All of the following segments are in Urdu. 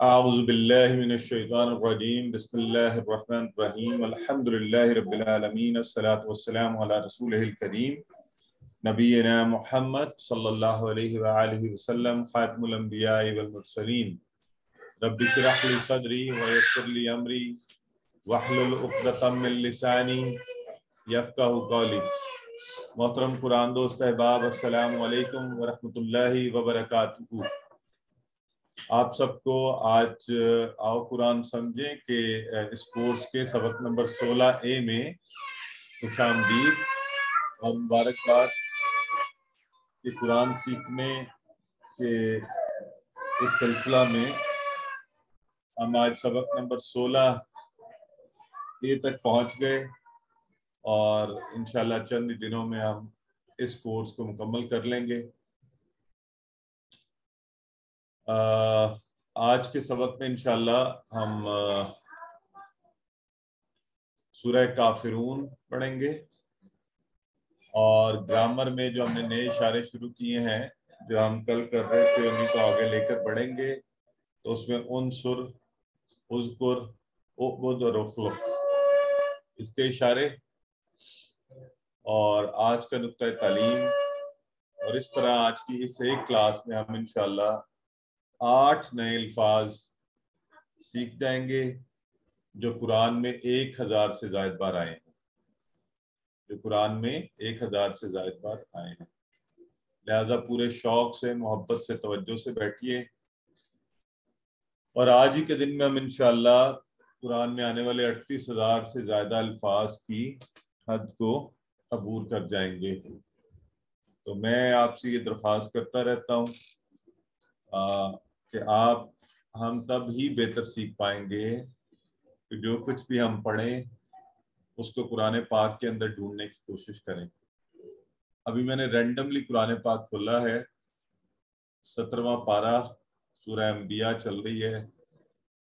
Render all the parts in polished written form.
اعوذ باللہ من الشیطان الرجیم بسم اللہ الرحمن الرحیم الحمد للہ رب العالمین الصلاۃ والسلام علی رسولہ الکریم نبینا محمد صلی اللہ علیہ وآلہ وسلم خاتم الانبیاء والمرسلین رب اشرح لی صدری ویسر لی امری واحلل عقدۃ من لسانی یفقہوا قولی۔ محترم قرآن دوست احباب، السلام علیکم ورحمۃ اللہ وبرکاتہ۔ آپ سب کو آج آؤ قرآن سمجھیں کہ اس کورس کے سبق نمبر 16A میں خوش آمدید اور مبارکباد کہ قرآن سیکھنے کے اس سلسلہ میں ہم آج سبق نمبر 16A تک پہنچ گئے اور انشاءاللہ چند دنوں میں ہم اس کورس کو مکمل کر لیں گے۔ آج کے سبق میں انشاءاللہ ہم سورہ کافرون پڑھیں گے اور گرامر میں جو ہم نے نئے اشارے شروع کیے ہیں جو ہم کل کر رہے تھے انہیں کو آگے لے کر پڑھیں گے۔ تو اس میں عنصر، اذکر، اعبد اور اخلق اس کے اشارے اور آج کا نقطہ تعلیم، اور اس طرح آج کی اس ایک کلاس میں ہم انشاءاللہ 8 نئے الفاظ سیکھ جائیں گے جو قرآن میں 1000 سے زائد بار آئے ہیں، جو قرآن میں 1000 سے زائد بار آئے ہیں۔ لہذا پورے شوق سے، محبت سے، توجہ سے بیٹھیے اور آج ہی کے دن میں ہم انشاءاللہ قرآن میں آنے والے 38,000 سے زیادہ الفاظ کی حد کو عبور کر جائیں گے۔ تو میں آپ سے یہ درخواست کرتا رہتا ہوں کہ ہم تب ہی بہتر سیکھ پائیں گے کہ جو کچھ بھی ہم پڑھیں اس کو قرآن پاک کے اندر ڈھونڈنے کی کوشش کریں۔ ابھی میں نے رینڈملی قرآن پاک کھولا ہے، 17واں پارہ سورہ انبیاء چل رہی ہے۔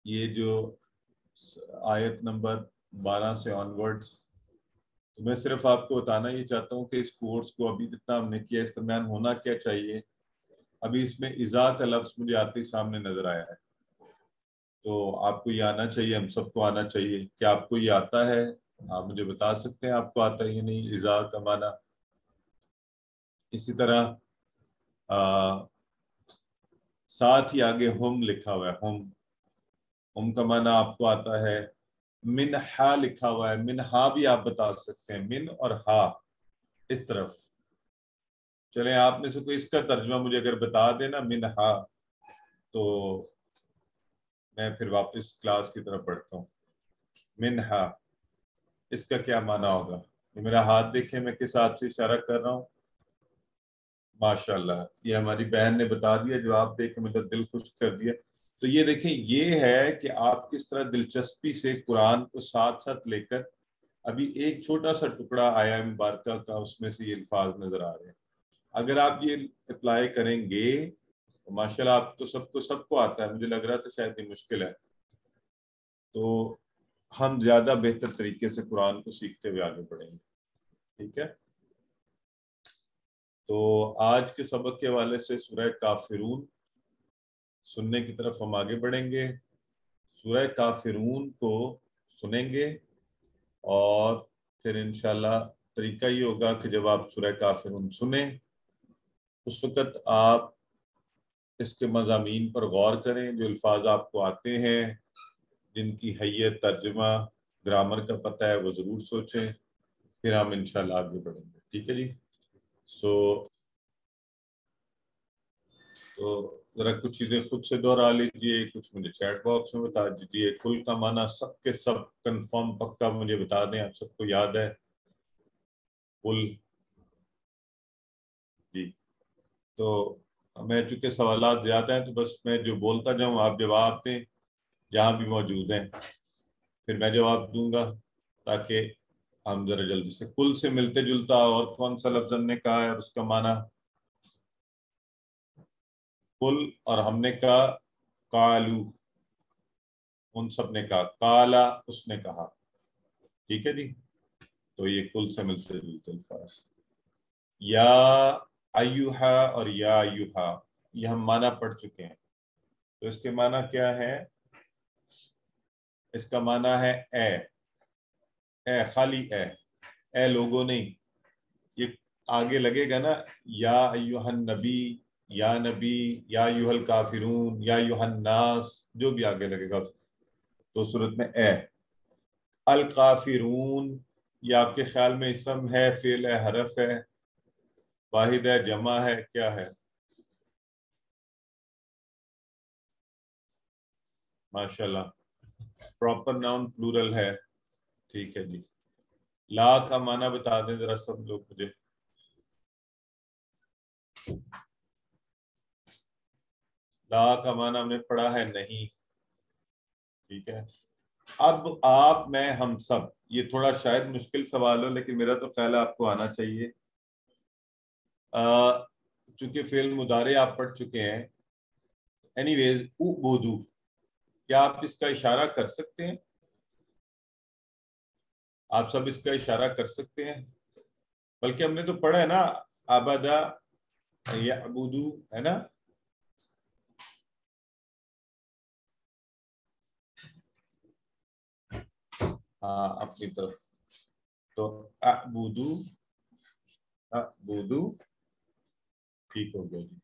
یہ جو آیت نمبر 12 سے آنورڈز، تو میں صرف آپ کو بتانا یہ چاہتا ہوں کہ اس کورس کو ابھی جتنا ہم نے کیا اس درمیان ہونا کیا چاہیے۔ ابھی اس میں اذا کا لفظ مجھے آتے ہی سامنے نظر آیا ہے، تو آپ کو یہ آنا چاہیے، ہم سب کو آنا چاہیے۔ کیا آپ کو یہ آتا ہے؟ آپ مجھے بتا سکتے ہیں آپ کو آتا ہے یا نہیں اذا کا معنی؟ اسی طرح ساتھ ہی آگے ہم لکھا ہوا ہے، ہم کا معنی آپ کو آتا ہے؟ منہا لکھا ہوا ہے، منہا بھی آپ بتا سکتے ہیں، من اور ہا اس طرف۔ چلیں آپ میں سے کوئی اس کا ترجمہ مجھے اگر بتا دینا منہا، تو میں پھر واپس کلاس کی طرف بڑھتا ہوں۔ منہا اس کا کیا معنی ہوگا؟ یہ میرا ہاتھ دیکھیں میں کس ہاتھ سے اشارہ کر رہا ہوں۔ ماشاءاللہ، یہ ہماری بہن نے بتا دیا، جواب دے کے میرا دل خوش کر دیا۔ تو یہ دیکھیں، یہ ہے کہ آپ کس طرح دلچسپی سے قرآن کو ساتھ ساتھ لے کر، ابھی ایک چھوٹا سا ٹکڑا آیا مبارکہ کا، اس میں سے یہ الفاظ نظر آ رہے ہیں۔ اگر آپ یہ اپلائی کریں گے تو ماشاءاللہ آپ تو سب کو آتا ہے، مجھے لگ رہا تھا شاید یہ مشکل ہے، تو ہم زیادہ بہتر طریقے سے قرآن کو سیکھتے ہوئے آگے بڑھیں گے۔ ٹھیک ہے، تو آج کے سبق کے حوالے سے سورہ کافرون سننے کی طرف ہم آگے بڑھیں گے۔ سورہ کافرون کو سنیں گے اور پھر انشاءاللہ طریقہ یہ ہوگا کہ جب آپ سورہ کافرون سنیں اس وقت آپ اس کے مضامین پر غور کریں، جو الفاظ آپ کو آتے ہیں جن کی حیت، ترجمہ، گرامر کا پتہ ہے، وہ ضرور سوچیں، پھر ہم انشاءاللہ آگے بڑھیں گے۔ ٹھیک ہے جی، تو ذرا کچھ چیزیں خود سے دوہرا لیجئے، کچھ مجھے چیٹ باکس میں بتا دیجئے۔ کل کا معنی سب کے سب کنفرم پکا مجھے بتا دیں، آپ سب کو یاد ہے کل؟ جی، تو میں چونکہ سوالات زیادہ ہیں تو بس میں جو بولتا جاؤں آپ جواب دیں جہاں بھی موجود ہیں، پھر میں جواب دوں گا تاکہ ہم ذرا جلدی سے۔ کل سے ملتے جلتا اور کون سا لفظ ہم نے کہا ہے اور اس کا معنی؟ کل، اور ہم نے کہا قالو، ان سب نے کہا قالا، اس نے کہا۔ ٹھیک ہے جی، تو یہ کل سے ملتے جلتے الفاظ۔ یا ایوہا اور یا ایوہا، یہ ہم معنی پڑھ چکے ہیں۔ تو اس کے معنی کیا ہے؟ اس کا معنی ہے اے خالی اے لوگوں نہیں. یہ آگے لگے گا نا یا ایھا النبی، یا نبی، یا ایھا الکافرون، یا ایھا الناس، جو بھی آگے لگے گا تو صورت میں اے. الکافرون یہ آپ کے خیال میں اسم ہے، فعل ہے، حرف ہے، واحد ہے، جمع ہے، کیا ہے؟ ماشاءاللہ پراپر ناؤن پلورل ہے. ٹھیک ہے جی. لا کا معنی بتا دیں ذرا سب لوگ مجھے. لا کا معنی ہم نے پڑھا ہے نہیں. ٹھیک ہے. اب آپ، میں، ہم سب، یہ تھوڑا شاید مشکل سوال ہو لیکن میرا تو خیال ہے آپ کو آنا چاہیے. چونکہ فعل مضارع آپ پڑھ چکے ہیں. اینی ویز اعبدو، کیا آپ اس کا اشارہ کر سکتے ہیں؟ آپ سب اس کا اشارہ کر سکتے ہیں؟ بلکہ ہم نے تو پڑھا ہے نا عبدا یعبدو، ہے نا؟ ہاں اپنی طرف. تو اعبدو ٹھیک ہو گیا جی.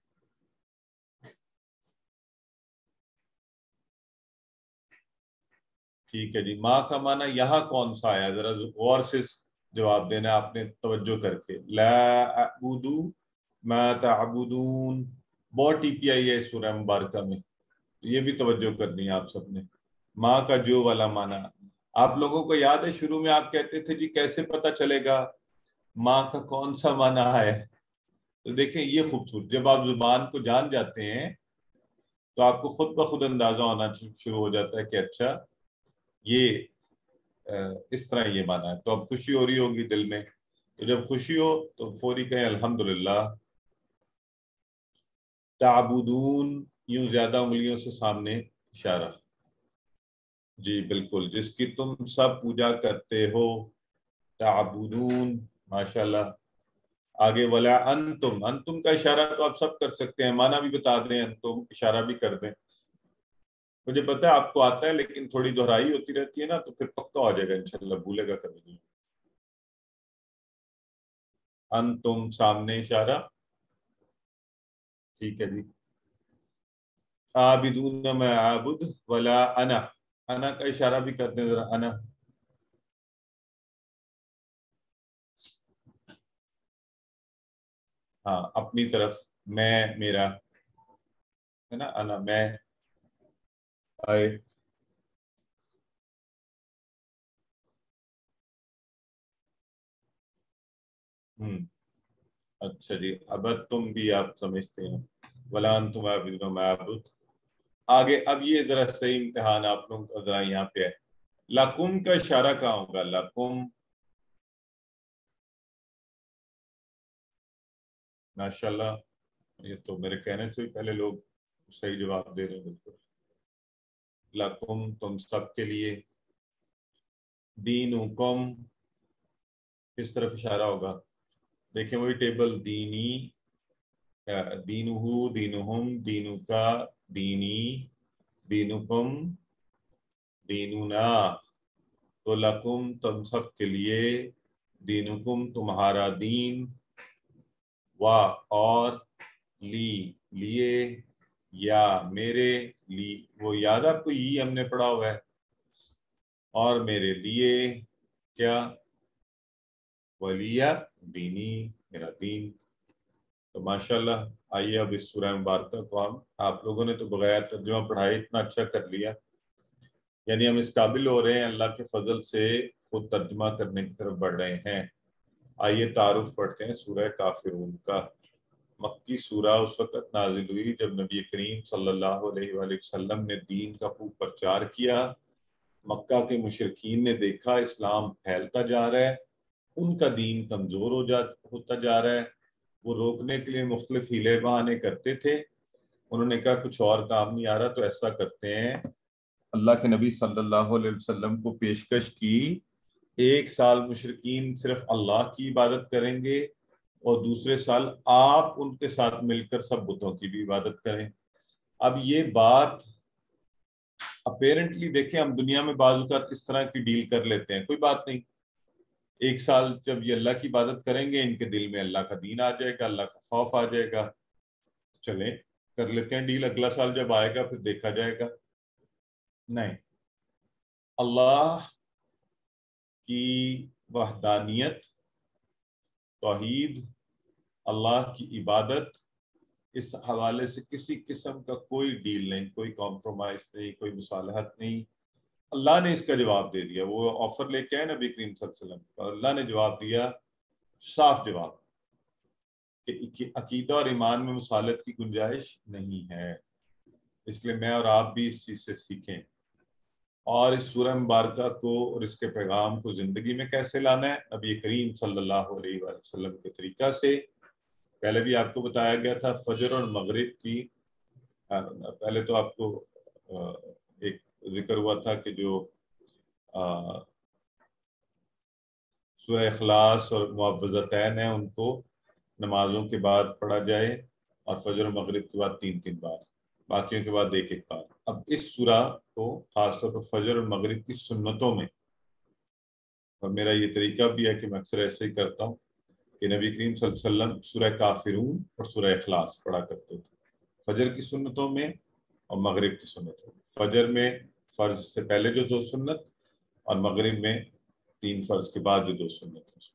ٹھیک ہے جی. ماں کا معنی یہاں کون سا آیا؟ ذرا غور سے جواب دینا آپ نے توجہ کر کے. لا اعبد ما تعبدون، بہت ٹی پی آئی ہے اس سورہ مبارکہ میں، یہ بھی توجہ کرنی ہے آپ سب نے. ماں کا جو والا معنی آپ لوگوں کو یاد ہے شروع میں آپ کہتے تھے جی کیسے پتہ چلے گا ماں کا کون سا معنی ہے؟ تو دیکھیں یہ خوبصورت، جب آپ زبان کو جان جاتے ہیں تو آپ کو خود بخود اندازہ ہونا شروع ہو جاتا ہے کہ اچھا یہ اس طرح یہ معنی ہے. تو اب خوشی ہو رہی ہوگی دل میں، تو جب خوشی ہو تو فوری کہیں الحمدللہ. تعبدون، یوں زیادہ انگلیوں سے سامنے اشارہ. جی بالکل، جس کی تم سب پوجا کرتے ہو. تعبدون، ماشاءاللہ. آگے ولا انتم کا اشارہ تو آپ سب کر سکتے ہیں، معنی بھی بتا دیں، انتم اشارہ بھی کر دیں. مجھے پتا ہے آپ کو آتا ہے لیکن تھوڑی دہرائی ہوتی رہتی ہے نا تو پھر پکا ہو جائے گا انشاءاللہ، بھولے گا کبھی نہیں. انتم سامنے اشارہ. ٹھیک ہے جی. عابدون میں عابد، ولا انا کا اشارہ بھی کر دیں ذرا. انا ہاں اپنی طرف. میں، میرا، ہے نا. انا میں، آئے. اچھا جی. ابد تم بھی آپ سمجھتے ہیں. ولا انتم عابدون ما اعبد. آگے اب یہ ذرا صحیح امتحان آپ لوگوں کا ذرا یہاں پہ ہے. لکم کا اشارہ کہاں ہوگا؟ لکم. ماشاءاللہ، یہ تو میرے کہنے سے پہلے لوگ صحیح جواب دے رہے ہیں. بالکل. لکم تم سب کے لیے. دینکم کس طرف اشارہ ہوگا؟ دیکھیں وہی ٹیبل. دینی، دینہو، دینہم، دینکا، دینی، دینکم، دیننا. تو لکم تم سب کے لیے، دینکم تمہارا دین، اور لیے، یا میرے لیے. وہ یاد آپ کو یہ ہم نے پڑھا ہوا ہے، اور میرے لیے کیا؟ ولیہ دینی، میرا دین. تو ماشاءاللہ آئیے اب اس سورہ مبارکہ کو ہم، آپ لوگوں نے تو بغیر ترجمہ پڑھائی اتنا اچھا کر لیا، یعنی ہم اس قابل ہو رہے ہیں اللہ کے فضل سے خود ترجمہ کرنے کی طرف بڑھ رہے ہیں. آئیے تعارف پڑھتے ہیں سورہ کافرون کا. مکی سورہ اس وقت نازل ہوئی جب نبی کریم صلی اللہ علیہ وآلہ وسلم نے دین کا خوب پرچار کیا. مکہ کے مشرکین نے دیکھا اسلام پھیلتا جا رہا ہے، ان کا دین کمزور ہوتا جا رہا ہے. وہ روکنے کے لیے مختلف ہیلے بہانے کرتے تھے. انہوں نے کہا کچھ اور کام نہیں آ رہا تو ایسا کرتے ہیں. اللہ کے نبی صلی اللہ علیہ وسلم کو پیشکش کی 1 سال مشرکین صرف اللہ کی عبادت کریں گے اور دوسرے سال آپ ان کے ساتھ مل کر سب بتوں کی بھی عبادت کریں. اب یہ بات اپیرنٹلی دیکھیں، ہم دنیا میں بعض اوقات اس طرح کی ڈیل کر لیتے ہیں، کوئی بات نہیں، 1 سال جب یہ اللہ کی عبادت کریں گے ان کے دل میں اللہ کا دین آ جائے گا، اللہ کا خوف آ جائے گا، چلیں کر لیتے ہیں ڈیل، اگلا سال جب آئے گا پھر دیکھا جائے گا۔ نہیں، اللہ کی وحدانیت، توحید، اللہ کی عبادت، اس حوالے سے کسی قسم کا کوئی ڈیل نہیں، کوئی کمپرومائز نہیں، کوئی مصالحت نہیں۔ اللہ نے اس کا جواب دے دیا، وہ آفر لے کے آئے نبی کریم صلی اللہ علیہ وسلم، اور اللہ نے جواب دیا، صاف جواب، کہ عقیدہ اور ایمان میں مصالحت کی گنجائش نہیں ہے۔ اس لیے میں اور آپ بھی اس چیز سے سیکھیں، اور اس سورہ مبارکہ کو اور اس کے پیغام کو زندگی میں کیسے لانا ہے، نبی کریم صلی اللہ علیہ وآلہ وسلم کے طریقہ سے۔ پہلے بھی آپ کو بتایا گیا تھا فجر اور مغرب کی، پہلے تو آپ کو ایک ذکر ہوا تھا کہ جو سورہ اخلاص اور معوذتین ہیں ان کو نمازوں کے بعد پڑھا جائے، اور فجر و مغرب کے بعد 3 بار، باقیوں کے بعد 1 بار۔ اب اس سورہ کو خاص طور پر فجر اور مغرب کی سنتوں میں، اور میرا یہ طریقہ بھی ہے کہ میں اکثر ایسے ہی کرتا ہوں، کہ نبی کریم صلی اللہ علیہ وسلم سورہ کافرون اور سورہ اخلاص پڑھا کرتے تھے فجر کی سنتوں میں اور مغرب کی سنتوں میں۔ فجر میں فرض سے پہلے جو 2 سنت، اور مغرب میں 3 فرض کے بعد جو 2 سنت۔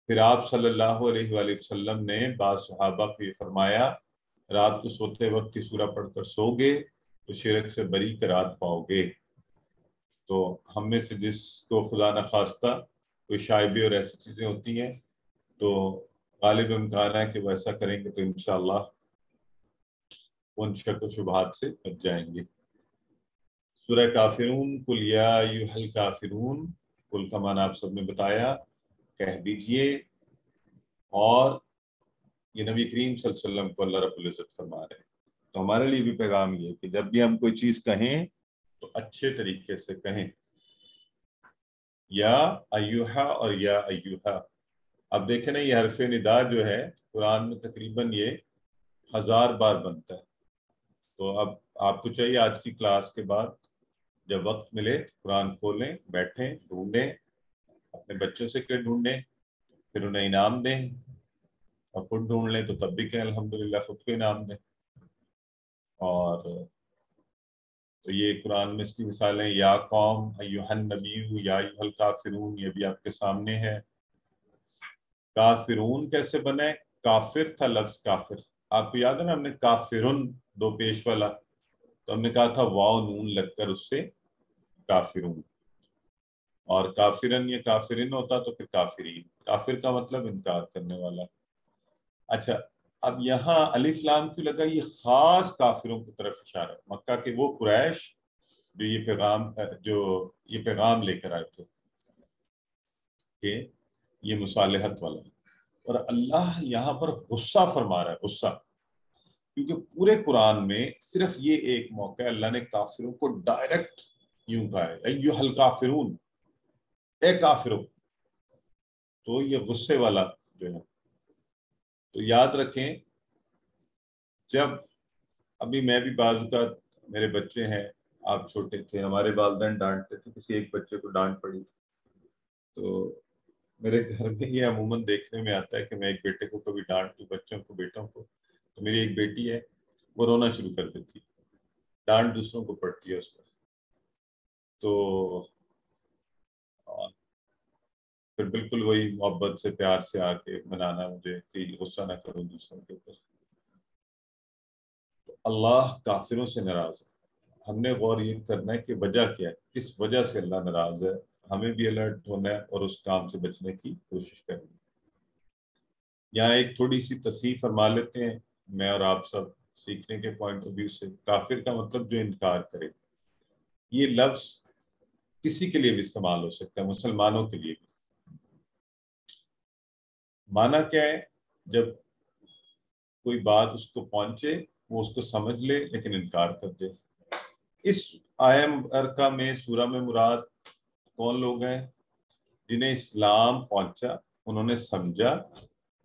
پھر آپ صلی اللہ علیہ وآلہ وسلم نے بعض صحابہ کو یہ فرمایا، رات کو سوتے وقت کی سورہ پڑھ کر سو گے تو شرک سے بری قرار پاؤ گے۔ تو ہم میں سے جس کو خدا نخواستہ کوئی شائبے اور ایسی چیزیں ہوتی ہیں تو غالب امکان ہے کہ وہ ایسا کریں گے تو انشاءاللہ ان شک و شبہات سے بچ جائیں گے۔ سورہ کافرون، قل یا ایھا الکافرون، قل کا معنی آپ سب نے بتایا، کہہ دیجئے، اور یہ نبی کریم صلی اللہ علیہ وسلم کو اللہ رب العزت فرما رہے ہیں۔ تو ہمارے لیے بھی پیغام یہ کہ جب بھی ہم کوئی چیز کہیں تو اچھے طریقے سے کہیں، یا ایھا اور یا ایھا۔ اب دیکھیں نا، یہ حرف ندا جو ہے قرآن میں تقریباً یہ 1000 بار بنتا ہے۔ تو اب آپ کو چاہیے آج کی کلاس کے بعد جب وقت ملے قرآن کھولیں، بیٹھیں، ڈھونڈیں، اپنے بچوں سے کہ ڈھونڈیں، پھر انہیں انعام دیں، اور خود ڈھونڈ لیں تو تب بھی کہ الحمدللہ خود کو انعام دیں۔ اور تو یہ قرآن میں اس کی مثالیں، یا قوم ایھا النبی یا ایھا الکافرون، یہ بھی آپ کے سامنے ہے۔ کافرون کیسے بنے؟ کافر تھا لفظ کافر، آپ کو یاد ہے نا، ہم نے کافرن 2 پیش والا، تو ہم نے کہا تھا واو نون لگ کر اس سے کافرون، اور کافرن یا کافرن ہوتا تو پھر کافرین، کافر کا مطلب انکار کرنے والا۔ اچھا، اب یہاں الف لام کیوں لگا؟ یہ خاص کافروں کی طرف اشارہ، مکہ کے وہ قریش جو یہ پیغام لے کر آئے تھے کہ یہ مصالحت والا، اور اللہ یہاں پر غصہ فرما رہا ہے، غصہ، کیونکہ پورے قرآن میں صرف یہ ایک موقع ہے اللہ نے کافروں کو ڈائریکٹ یوں کہا ہے، ایھا الکافرون، اے کافروں، تو یہ غصے والا جو ہے۔ تو یاد رکھیں، جب ابھی میں بھی بعض اوقات، میرے بچے ہیں، آپ چھوٹے تھے، ہمارے والدین ڈانٹتے تھے، کسی ایک بچے کو ڈانٹ پڑی تو میرے گھر میں یہ عموماً دیکھنے میں آتا ہے کہ میں ایک بیٹے کو کبھی ڈانٹ دوں، بچوں کو، بیٹوں کو، تو میری ایک بیٹی ہے وہ رونا شروع کر دیتی، ڈانٹ دوسروں کو پڑتی ہے اس پر، تو پھر بالکل وہی محبت سے، پیار سے آ کے منانا مجھے کہ غصہ نہ کرو دوسروں کے اوپر۔ اللہ کافروں سے ناراض ہے، ہم نے غور یہ کرنا ہے کہ وجہ کیا ہے، کس وجہ سے اللہ ناراض ہے، ہمیں بھی الرٹ ہونا ہے اور اس کام سے بچنے کی کوشش کرنی ہے۔ یہاں ایک تھوڑی سی تصحیح فرما لیتے ہیں، میں اور آپ سب سیکھنے کے پوائنٹ آف ویو سے۔ کافر کا مطلب جو انکار کرے، یہ لفظ کسی کے لیے بھی استعمال ہو سکتا ہے، مسلمانوں کے لیے بھی۔ معنی کیا ہے؟ جب کوئی بات اس کو پہنچے، وہ اس کو سمجھ لے لیکن انکار کر دے۔ اس آیہ مبارکہ میں، سورہ میں مراد کون لوگ ہیں؟ جنہیں اسلام پہنچا، انہوں نے سمجھا،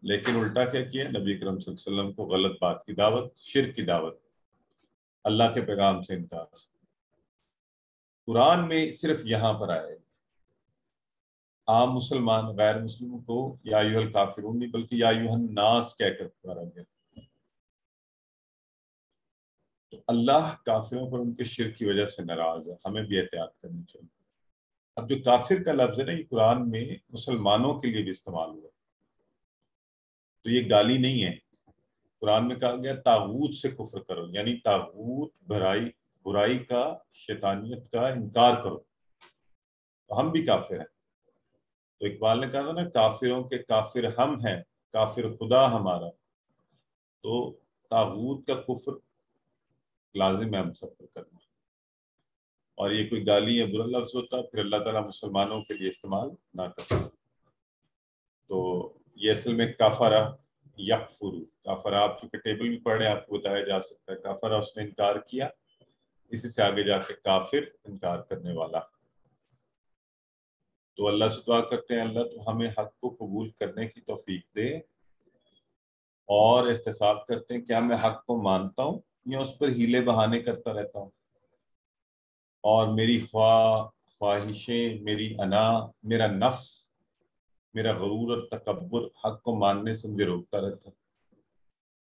لیکن الٹا کیا کیا؟ نبی کرم صلی اللہ علیہ وسلم کو غلط بات کی دعوت، شرک کی دعوت۔ اللہ کے پیغام سے انکار. قرآن میں صرف یہاں پر آئے. عام مسلمان غیر مسلموں کو یا ایھا الکافرون نہیں بلکہ یا ایھا الناس کہہ کر پکارا گیا. تو اللہ کافروں پر ان کے شرک کی وجہ سے ناراض ہے. ہمیں بھی احتیاط کرنی چاہیے. اب جو کافر کا لفظ ہے نا، یہ قرآن میں مسلمانوں کے لیے بھی استعمال ہوا، تو یہ گالی نہیں ہے. قرآن میں کہا گیا طاغوت سے کفر کرو، یعنی طاغوت برائی کا، شیطانیت کا انکار کرو. تو ہم بھی کافر ہیں. تو اقبال نے کہا تھا نا، کافروں کے کافر ہم ہیں، کافر خدا ہمارا. تو طاغوت کا کفر لازم ہے ہم سب پر کرنا. اور یہ کوئی گالی یا برا لفظ ہوتا پھر اللہ تعالیٰ مسلمانوں کے لیے استعمال نہ کرتا. تو یہ اصل میں کافرہ یکفر، کافرہ آپ چونکہ ٹیبل بھی پڑھے آپ کو بتایا جا سکتا ہے. کافرہ اس نے انکار کیا، اسی سے آگے جا کے کافر انکار کرنے والا. تو اللہ سے دعا کرتے ہیں اللہ تو ہمیں حق کو قبول کرنے کی توفیق دے، اور احتساب کرتے ہیں کیا میں حق کو مانتا ہوں یا اس پر ہیلے بہانے کرتا رہتا ہوں، اور میری خواہشیں، میری انا، میرا نفس، میرا غرور اور تکبر حق کو ماننے سے مجھے روکتا رہتا ہے.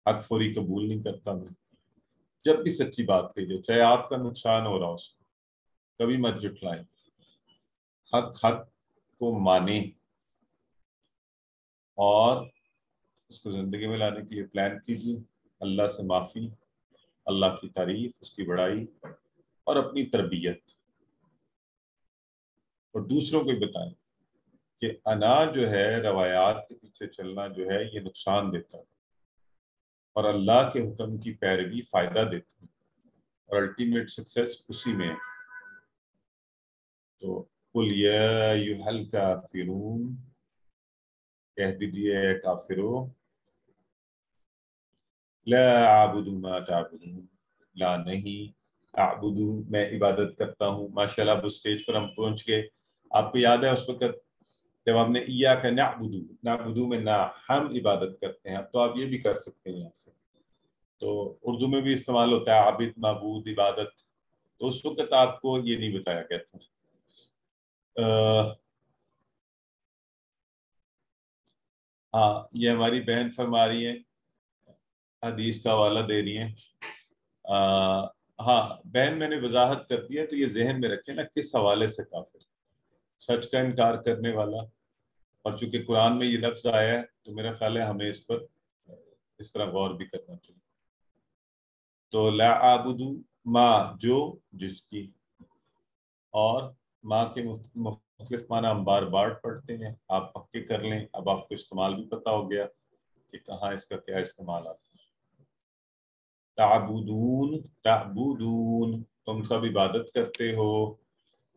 حق فوری قبول نہیں کرتا میں. جب بھی سچی بات کہی جائے، چاہے آپ کا نقصان ہو رہا ہو، اس کو کبھی مت جھٹلائیں. حق کو مانیں اور اس کو زندگی میں لانے کے لیے پلان کیجیے. اللہ سے معافی، اللہ کی تعریف، اس کی بڑائی اور اپنی تربیت، اور دوسروں کو بھی بتائیں کہ انا جو ہے، روایات کے پیچھے چلنا جو ہے، یہ نقصان دیتا ہے، اور اللہ کے حکم کی پیروی فائدہ دیتی ہے، اور الٹیمیٹ سکسیس اسی میں ہے. تو قل یا ایھا الکافرون، کہہ دیجیے اے کافرو، لا اعبد ما تعبدون، لا نہیں، اعبد میں عبادت کرتا ہوں. ماشاءاللہ اب اس سٹیج پر ہم پہنچ گئے. آپ کو یاد ہے اس وقت جب ہم نے ایاک نعبد، نعبدو میں نہ، ہم عبادت کرتے ہیں، تو آپ یہ بھی کر سکتے ہیں یہاں سے. تو اردو میں بھی استعمال ہوتا ہے عابد، معبود، عبادت. تو اس وقت آپ کو یہ نہیں بتایا گیا تھا. ہاں، یہ ہماری بہن فرما رہی ہیں، حدیث کا حوالہ دے رہی ہیں. ہاں بہن، میں نے وضاحت کر دی ہے، تو یہ ذہن میں رکھیں نا کس حوالے سے کافر، سچ کا انکار کرنے والا. اور چونکہ قرآن میں یہ لفظ آیا ہے تو میرا خیال ہے ہمیں اس پر اس طرح غور بھی کرنا چاہیے. تو لا اعبد ما، جو، جس کی، اور ماں کے مختلف معنی ہم بار بار پڑھتے ہیں، آپ پکے کر لیں. اب آپ کو استعمال بھی پتہ ہو گیا کہ کہاں اس کا کیا استعمال آتا ہے. تعبدون، تم سب عبادت کرتے ہو،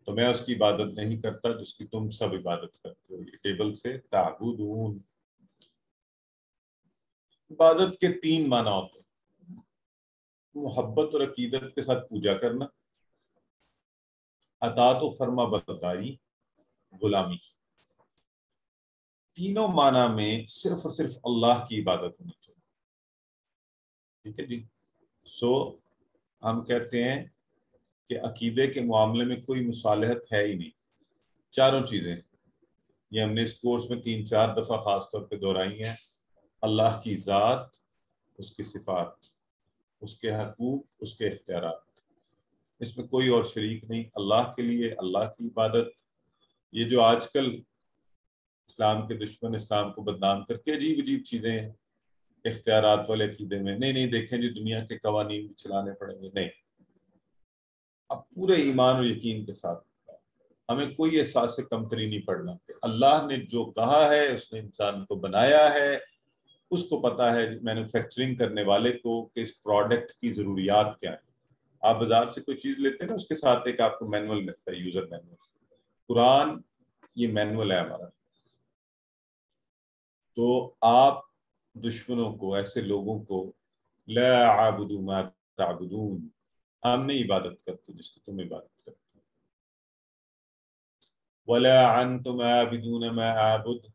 تو میں اس کی عبادت نہیں کرتا جس کی تم سب عبادت کرتے ہو. یہ ٹیبل سے تعبدون. عبادت کے 3 معنی ہوتے ہیں: محبت اور عقیدت کے ساتھ پوجا کرنا، اطاعت و فرما برداری، غلامی. تینوں معنی میں صرف اور صرف اللہ کی عبادت ہونی چاہیے. ٹھیک ہے جی. ہم کہتے ہیں کہ عقیدے کے معاملے میں کوئی مصالحت ہے ہی نہیں. چاروں چیزیں یہ ہم نے اس کورس میں 3-4 دفعہ خاص طور پہ دہرائی ہیں. اللہ کی ذات، اس کی صفات، اس کے حقوق، اس کے اختیارات، اس میں کوئی اور شریک نہیں. اللہ کے لیے اللہ کی عبادت. یہ جو آج کل اسلام کے دشمن اسلام کو بدنام کر کے عجیب عجیب چیزیں اختیارات والے عقیدے میں، نہیں دیکھیں جی دنیا کے قوانین بھی چلانے پڑیں گے، نہیں. اب پورے ایمان اور یقین کے ساتھ ہمیں کوئی احساس کمتری نہیں پڑنا کہ اللہ نے جو کہا ہے، اس نے انسان کو بنایا ہے، اس کو پتا ہے مینوفیکچرنگ کرنے والے کو کہ اس پروڈکٹ کی ضروریات کیا ہیں. آپ بازار سے کوئی چیز لیتے ہیں نا، اس کے ساتھ ایک آپ کو مینول ملتا ہے، یوزر مینول. قرآن یہ مینول ہے ہمارا. تو آپ دشمنوں کو، ایسے لوگوں کو، لا اعبد ما تعبدون، ہم نہیں عبادت کرتے جس کی تم عبادت کرتے، ولا انتم عابدون ما اعبد.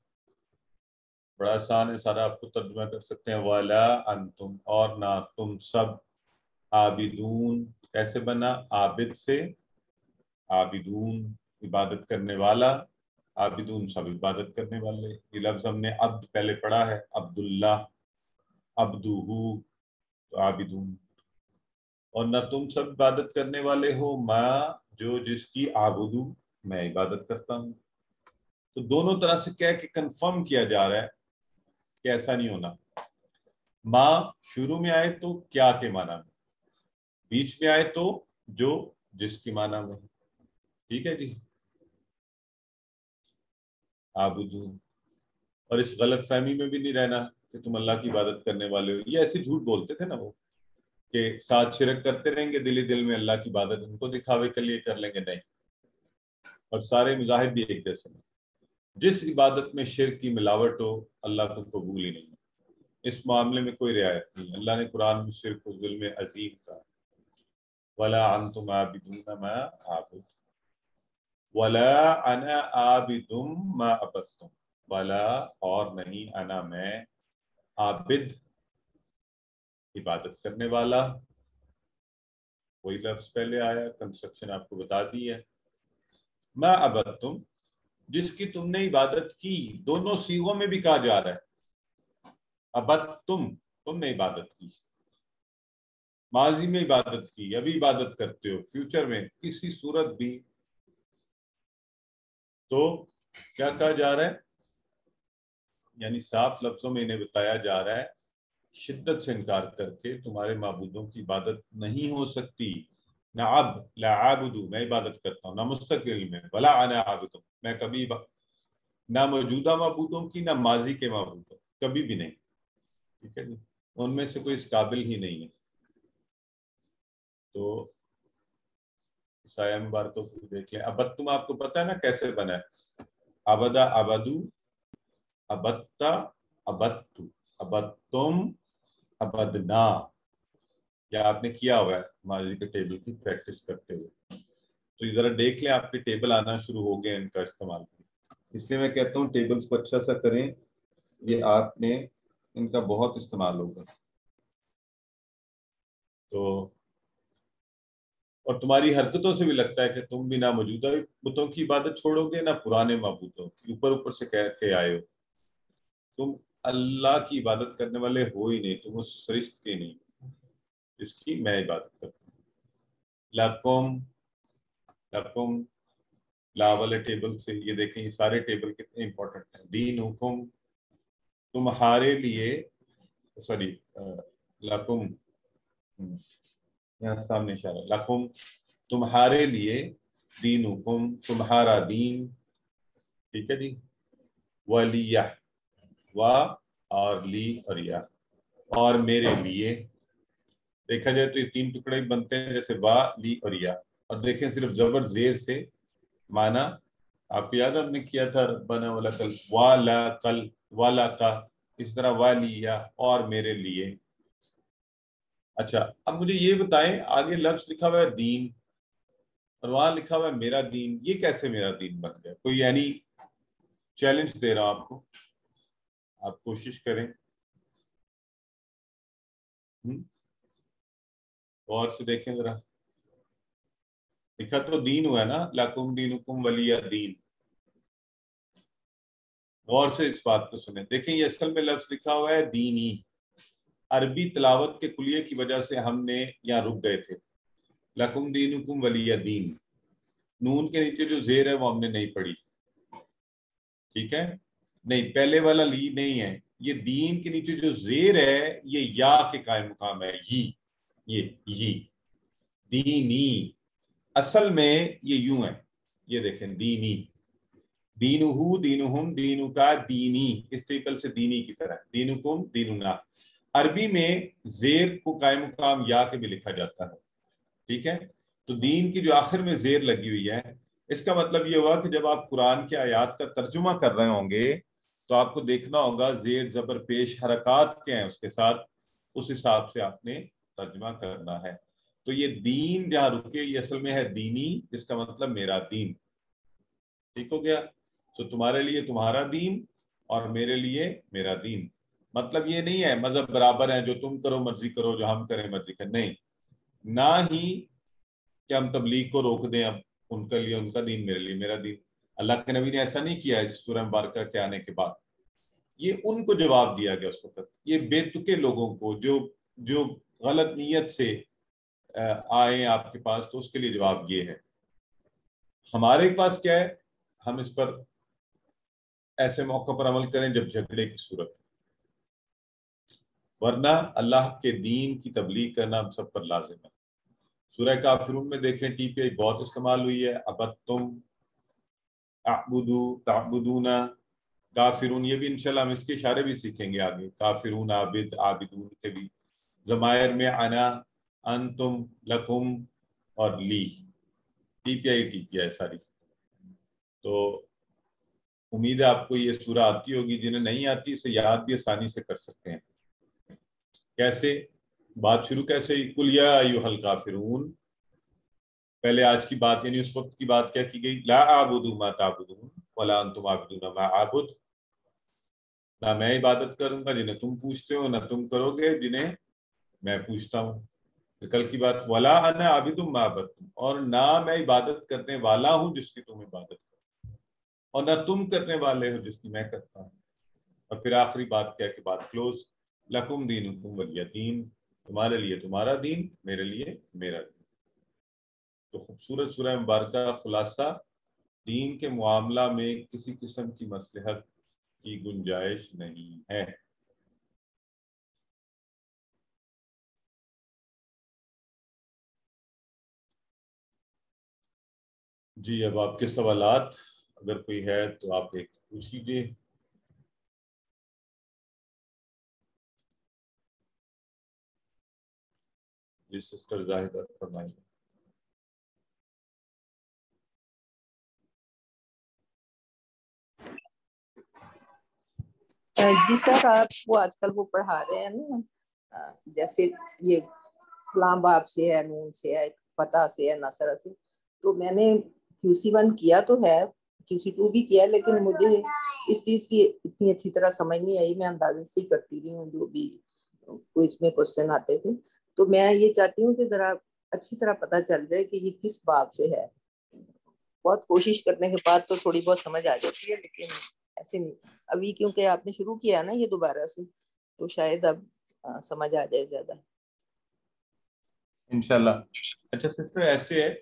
بڑا آسان ہے، سارا آپ کو ترجمہ کر سکتے ہیں. ولا انتم، اور نہ تم سب، عابدون کیسے بنا؟ عابد سے، عابدون عبادت کرنے والا، عابدون سب عبادت کرنے والے. یہ لفظ ہم نے عبد پہلے پڑھا ہے، عبداللہ، عبدہو، تو عابدون. اور نہ تم سب عبادت کرنے والے ہو، میں جو جس کی عابدو میں عبادت کرتا ہوں. تو دونوں طرح سے کہہ کے کنفرم کیا جا رہا ہے کہ ایسا نہیں ہونا. ماں شروع میں آئے تو کیا کے معنی میں، بیچ میں آئے تو جو جس کی معنی میں. ٹھیک ہے جی. عابدو. اور اس غلط فہمی میں بھی نہیں رہنا کہ تم اللہ کی عبادت کرنے والے ہو. یہ ایسے جھوٹ بولتے تھے نا وہ کہ ساتھ شرک کرتے رہیں گے، دل ہی دل میں اللہ کی عبادت ان کو دکھاوے کے لیے کر لیں گے. نہیں. اور سارے مذاہب بھی ایک جیسے ہیں. جس عبادت میں شرک کی ملاوٹ ہو اللہ کو قبول ہی نہیں. اس معاملے میں کوئی رعایت نہیں. اللہ نے قرآن میں شرک کو ظلم عظیم کہا. وَلَا أَنْتُمْ عَابِدُونَ مَا أَعْبُدُ وَلَا أَنَا عَابِدٌ مَا عَبَدتُمْ. وَلَا اور نہیں، انا میں، عابد عبادت کرنے والا. وہی لفظ پہلے آیا، کنسٹرکشن آپ کو بتا دی ہے. ما عبدتم جس کی تم نے عبادت کی. دونوں صیغوں میں بھی کہا جا رہا ہے. عبدتم تم نے عبادت کی، ماضی میں عبادت کی، ابھی عبادت کرتے ہو، فیوچر میں کسی صورت بھی. تو کیا کہا جا رہا ہے؟ یعنی صاف لفظوں میں انہیں بتایا جا رہا ہے شدت سے انکار کر کے تمہارے معبودوں کی عبادت نہیں ہو سکتی. نہ اب لا عابدو میں عبادت کرتا ہوں، نہ مستقبل میں ولا انا عابد میں کبھی نہ موجودہ معبودوں کی نہ ماضی کے معبودوں، کبھی بھی نہیں. ٹھیک ہے جی. ان میں سے کوئی اس قابل ہی نہیں ہے. تو سایہ مبارکوں کو دیکھ لیں. ابد تم آپ کو پتہ ہے نا کیسے بنا ہے؟ ابدا ابدو، ابتا ابدتو، ابدتم ابدنا. یا آپ نے کیا ہوا ہے ماضی کے ٹیبل کی پریکٹس کرتے ہوئے. تو یہ ذرا دیکھ لیں آپ کے ٹیبل آنا شروع ہو گئے ان کا استعمال. اس لیے میں کہتا ہوں ٹیبلز کو اچھا سا کریں. یہ آپ نے ان کا بہت استعمال ہوگا. تو اور تمہاری حرکتوں سے بھی لگتا ہے کہ تم بھی نہ موجودہ بتوں کی عبادت چھوڑو گے نہ پرانے معبودوں کی. اوپر سے کہہ کے آئے ہو. تم اللہ کی عبادت کرنے والے ہو ہی نہیں. تم اس سرشت کے نہیں جس کی میں عبادت کرتا ہوں. لکم، لکم لا والے ٹیبل سے یہ دیکھیں یہ سارے ٹیبل کتنے امپورٹنٹ ہیں. دین حکم تمہارے لیے، سوری لکم یہاں سامنے اشارہ، لکم تمہارے لیے، دین حکم تمہارا دین. ٹھیک ہے جی. ولیہ و اور لی اور یا اور میرے لیے. دیکھا جائے تو یہ تین ٹکڑے بنتے ہیں جیسے وا لی اور یا. اور دیکھیں صرف زبر زیر سے معنی آپ کو یاد ہم نے کیا تھا ربنا ولکل والا کل والا کا. اس طرح والیا اور میرے لیے. اچھا اب مجھے یہ بتائیں آگے لفظ لکھا ہوا ہے دین اور وہاں لکھا ہوا ہے میرا دین. یہ کیسے میرا دین بن گیا؟ کوئی یعنی چیلنج دے رہا ہوں آپ کو، آپ کوشش کریں. اور سے دیکھیں ذرا. لکھا تو دین ہوا ہے نا، لکم دینکم ولی دین. غور سے اس بات کو سنیں. دیکھیں یہ اصل میں لفظ لکھا ہوا ہے دینی. عربی تلاوت کے کلیے کی وجہ سے ہم نے یہاں رک گئے تھے. لکم دینکم ولی دین، نون کے نیچے جو زیر ہے وہ ہم نے نہیں پڑھی. ٹھیک ہے. نہیں پہلے والا لی نہیں ہے. یہ دین کے نیچے جو زیر ہے یہ یا کے قائم مقام ہے. یہ دینی اصل میں یہ یوں ہے. یہ دیکھیں دینی، دینہو دینہم دینو کا دینی، اس طریقے سے دینی کی طرح. دینکم دیننا. عربی میں زیر کو قائم مقام یا کے بھی لکھا جاتا ہے. ٹھیک ہے. تو دین کی جو آخر میں زیر لگی ہوئی ہے اس کا مطلب یہ ہوا کہ جب آپ قرآن کے آیات کا ترجمہ کر رہے ہوں گے تو آپ کو دیکھنا ہوگا زیر زبر پیش حرکات کیا ہیں اس کے ساتھ، اس حساب سے آپ نے ترجمہ کرنا ہے. تو یہ دین جہاں رکے یہ اصل میں ہے دینی، جس کا مطلب میرا دین. ٹھیک ہو گیا. تو تمہارے لیے تمہارا دین اور میرے لیے میرا دین. مطلب یہ نہیں ہے مذہب برابر ہیں، جو تم کرو مرضی کرو جو ہم کریں مرضی کریں. نہیں، نہ ہی کہ ہم تبلیغ کو روک دیں، اب ان کے لیے ان کا دین، میرے لیے میرا دین. اللہ کے نبی نے ایسا نہیں کیا اس سورہ مبارکہ کے آنے کے بعد. یہ ان کو جواب دیا گیا اس وقت، یہ بے تکے لوگوں کو جو غلط نیت سے آئے آپ کے پاس، تو اس کے لیے جواب یہ ہے. ہمارے پاس کیا ہے؟ ہم اس پر ایسے موقع پر عمل کریں جب جھگڑے کی صورت، ورنہ اللہ کے دین کی تبلیغ کرنا ہم سب پر لازم ہے. سورہ کافرون میں دیکھیں ٹی پی آئی بہت استعمال ہوئی ہے. ابتم، اعبدو، تعبدون، کافرون. یہ بھی انشاءاللہ ہم اس کے اشارے بھی سیکھیں گے آگے. کافرون، عابد، عابدون کے بھی ضمائر میں انا، انتم، لکم اور لی. ٹی پی آئی ساری. تو امید ہے آپ کو یہ سورہ آتی ہوگی. جنہیں نہیں آتی اسے یاد بھی آسانی سے کر سکتے ہیں. کیسے بات شروع کیسے ہوئی؟ قل یا ایھا الکافرون. پہلے آج کی بات یعنی اس وقت کی بات کیا کی گئی؟ لا اعبد ما تعبدون ولا انتم عابدون ما اعبد. نہ میں عبادت کروں گا جنہیں تم پوچھتے ہو، نہ تم کرو گے جنہیں میں پوچھتا ہوں. کل کی بات ولا انا عابد ما عبدتم، اور نہ میں عبادت کرنے والا ہوں جس کی تم عبادت کرو، اور نہ تم کرنے والے ہو جس کی میں کرتا ہوں. اور پھر آخری بات کیا کہ بات کلوز. لکم دینکم ولی دین. تمہارے لیے تمہارا دین، میرے لیے میرا دین. تو خوبصورت سورہ مبارکہ. خلاصہ، دین کے معاملہ میں کسی قسم کی مصلحت کی گنجائش نہیں ہے. جی اب آپ کے سوالات اگر کوئی ہے تو آپ ایک پوچھ لیجیے. جی سسٹر زاہدہ فرمائیے. جی سر، آپ وہ آج کل وہ پڑھا رہے ہیں نا، جیسے یہ فلاں باب سے ہے، نون سے ہے، فتح سے ہے، نصرہ سے. تو میں نے QC1 کیا تو ہے، QC2 بھی کیا، لیکن مجھے اس چیز کی اتنی اچھی طرح سمجھ نہیں آئی. میں اندازے سے ہی کرتی رہی ہوں جو بھی اس میں کوشچن آتے تھے. تو میں یہ چاہتی ہوں کہ ذرا اچھی طرح پتہ چل جائے کہ یہ کس باب سے ہے. بہت کوشش کرنے کے بعد تو تھوڑی بہت سمجھ آ جاتی ہے، لیکن ایسے نہیں. ابھی کیونکہ آپ نے شروع کیا نا یہ دوبارہ سے، تو شاید اب سمجھ آ جائے زیادہ انشاءاللہ. اچھا سسٹر، ایسے ہے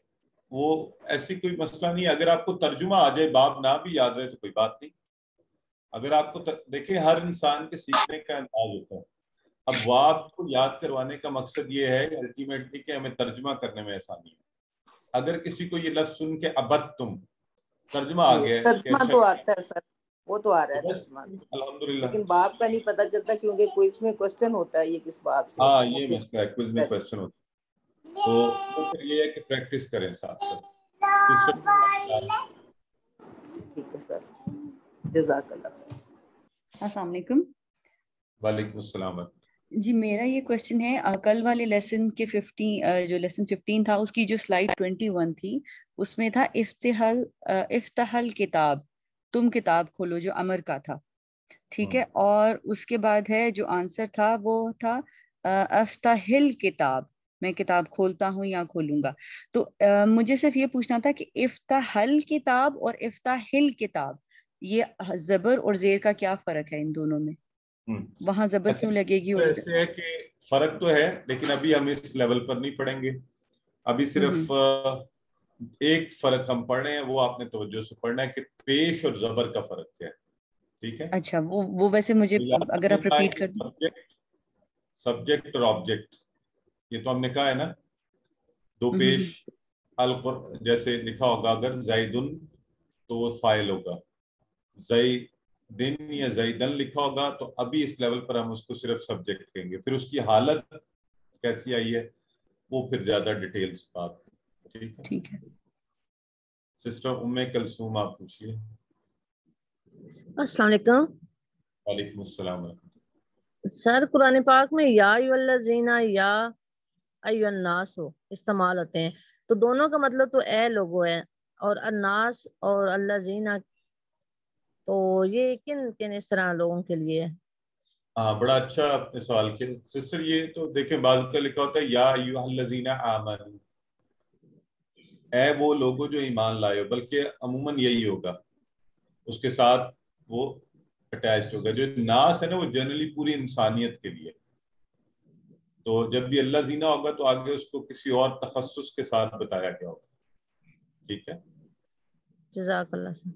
وہ ایسی کوئی مسئلہ نہیں. اگر آپ کو ترجمہ آ جائے، باب نہ بھی یاد رہے تو کوئی بات نہیں. اگر آپ کو دیکھیں ہر انسان کے سیکھنے کا انداز ہوتا ہے. اب باب کو یاد کروانے کا مقصد یہ ہے الٹیمیٹلی کہ ہمیں ترجمہ کرنے میں آسانی ہے. اگر کسی کو یہ لفظ سن کے ابتم ترجمہ آ گیا ہے کہ ترجمہ اچھا تو آتا ہے سر، وہ تو آ رہا ہے بس ترجمہ، الحمدللہ. لیکن باب کا نہیں پتہ چلتا کیونکہ کوئی اس میں کوشچن ہوتا ہے یہ کس باب سے. ہاں یہ مسئلہ ہے، کوئی میں کوشچن ہوتا ہے. تو پھر یہ ہے کہ پریکٹس کریں ساتھ ساتھ. ٹھیک ہے سر، جزاک اللہ. السلام علیکم. وعلیکم السلام. جی میرا یہ کوشچن ہے، کل والے لیسن کے 15 جو لیسن 15 تھا اس کی جو سلائیڈ 21 تھی، اس میں تھا افتح الکتاب، تم کتاب کھولو، جو امر کا تھا. ٹھیک ہے. اور اس کے بعد ہے جو آنسر تھا وہ تھا افتح الکتاب، میں کتاب کھولتا ہوں یا کھولوں گا. تو مجھے صرف یہ پوچھنا تھا کہ افتح الکتاب اور افتح الکتاب، یہ زبر اور زیر کا کیا فرق ہے ان دونوں میں؟ وہاں زبر کیوں لگے گی؟ اور ایسے ہے کہ فرق تو ہے، لیکن ابھی ہم اس لیول پر نہیں پڑھیں گے. ابھی صرف ایک فرق ہم پڑھ رہے ہیں، وہ آپ نے توجہ سے پڑھنا ہے کہ پیش اور زبر کا فرق کیا ہے. ٹھیک ہے. اچھا وہ ویسے مجھے اگر آپ ریپیٹ کر دیں. سبجیکٹ اور آبجیکٹ، یہ تو ہم نے کہا ہے نا. دو پیش جیسے لکھا ہوگا اگر زیدن تو وہ فاعل ہوگا، زیدن یا زیدن لکھا ہوگا تو ابھی اس لیول پر ہم اس کو صرف سبجیکٹ کہیں گے. پھر اس کی حالت کیسی آئی ہے وہ پھر زیادہ ڈیٹیلز بات. ٹھیک ہے. سسٹر ام کلثوم آپ پوچھیے. السلام علیکم. وعلیکم السلام. سر قرآن پاک میں یا ایھا الذین یا ایھا الناس استعمال ہوتے ہیں، تو دونوں کا مطلب تو اے لوگوں ہے، اور الناس اور الذین، تو یہ کن کن اس طرح لوگوں کے لیے ہے؟ ہاں بڑا اچھا آپ نے سوال کیا سسٹر. یہ تو دیکھیں بعض کا لکھا ہوتا ہے یا ایھا الذین آمنوا، اے وہ لوگوں جو ایمان لائے ہو، بلکہ عموماً یہی ہوگا، اس کے ساتھ وہ اٹیچڈ ہوگا. جو ناس ہے نا وہ جنرلی پوری انسانیت کے لیے. تو جب بھی اللہ زینہ ہوگا تو آگے اس کو کسی اور تخصص کے ساتھ بتایا گیا ہوگا. ٹھیک ہے، جزاک اللہ سر.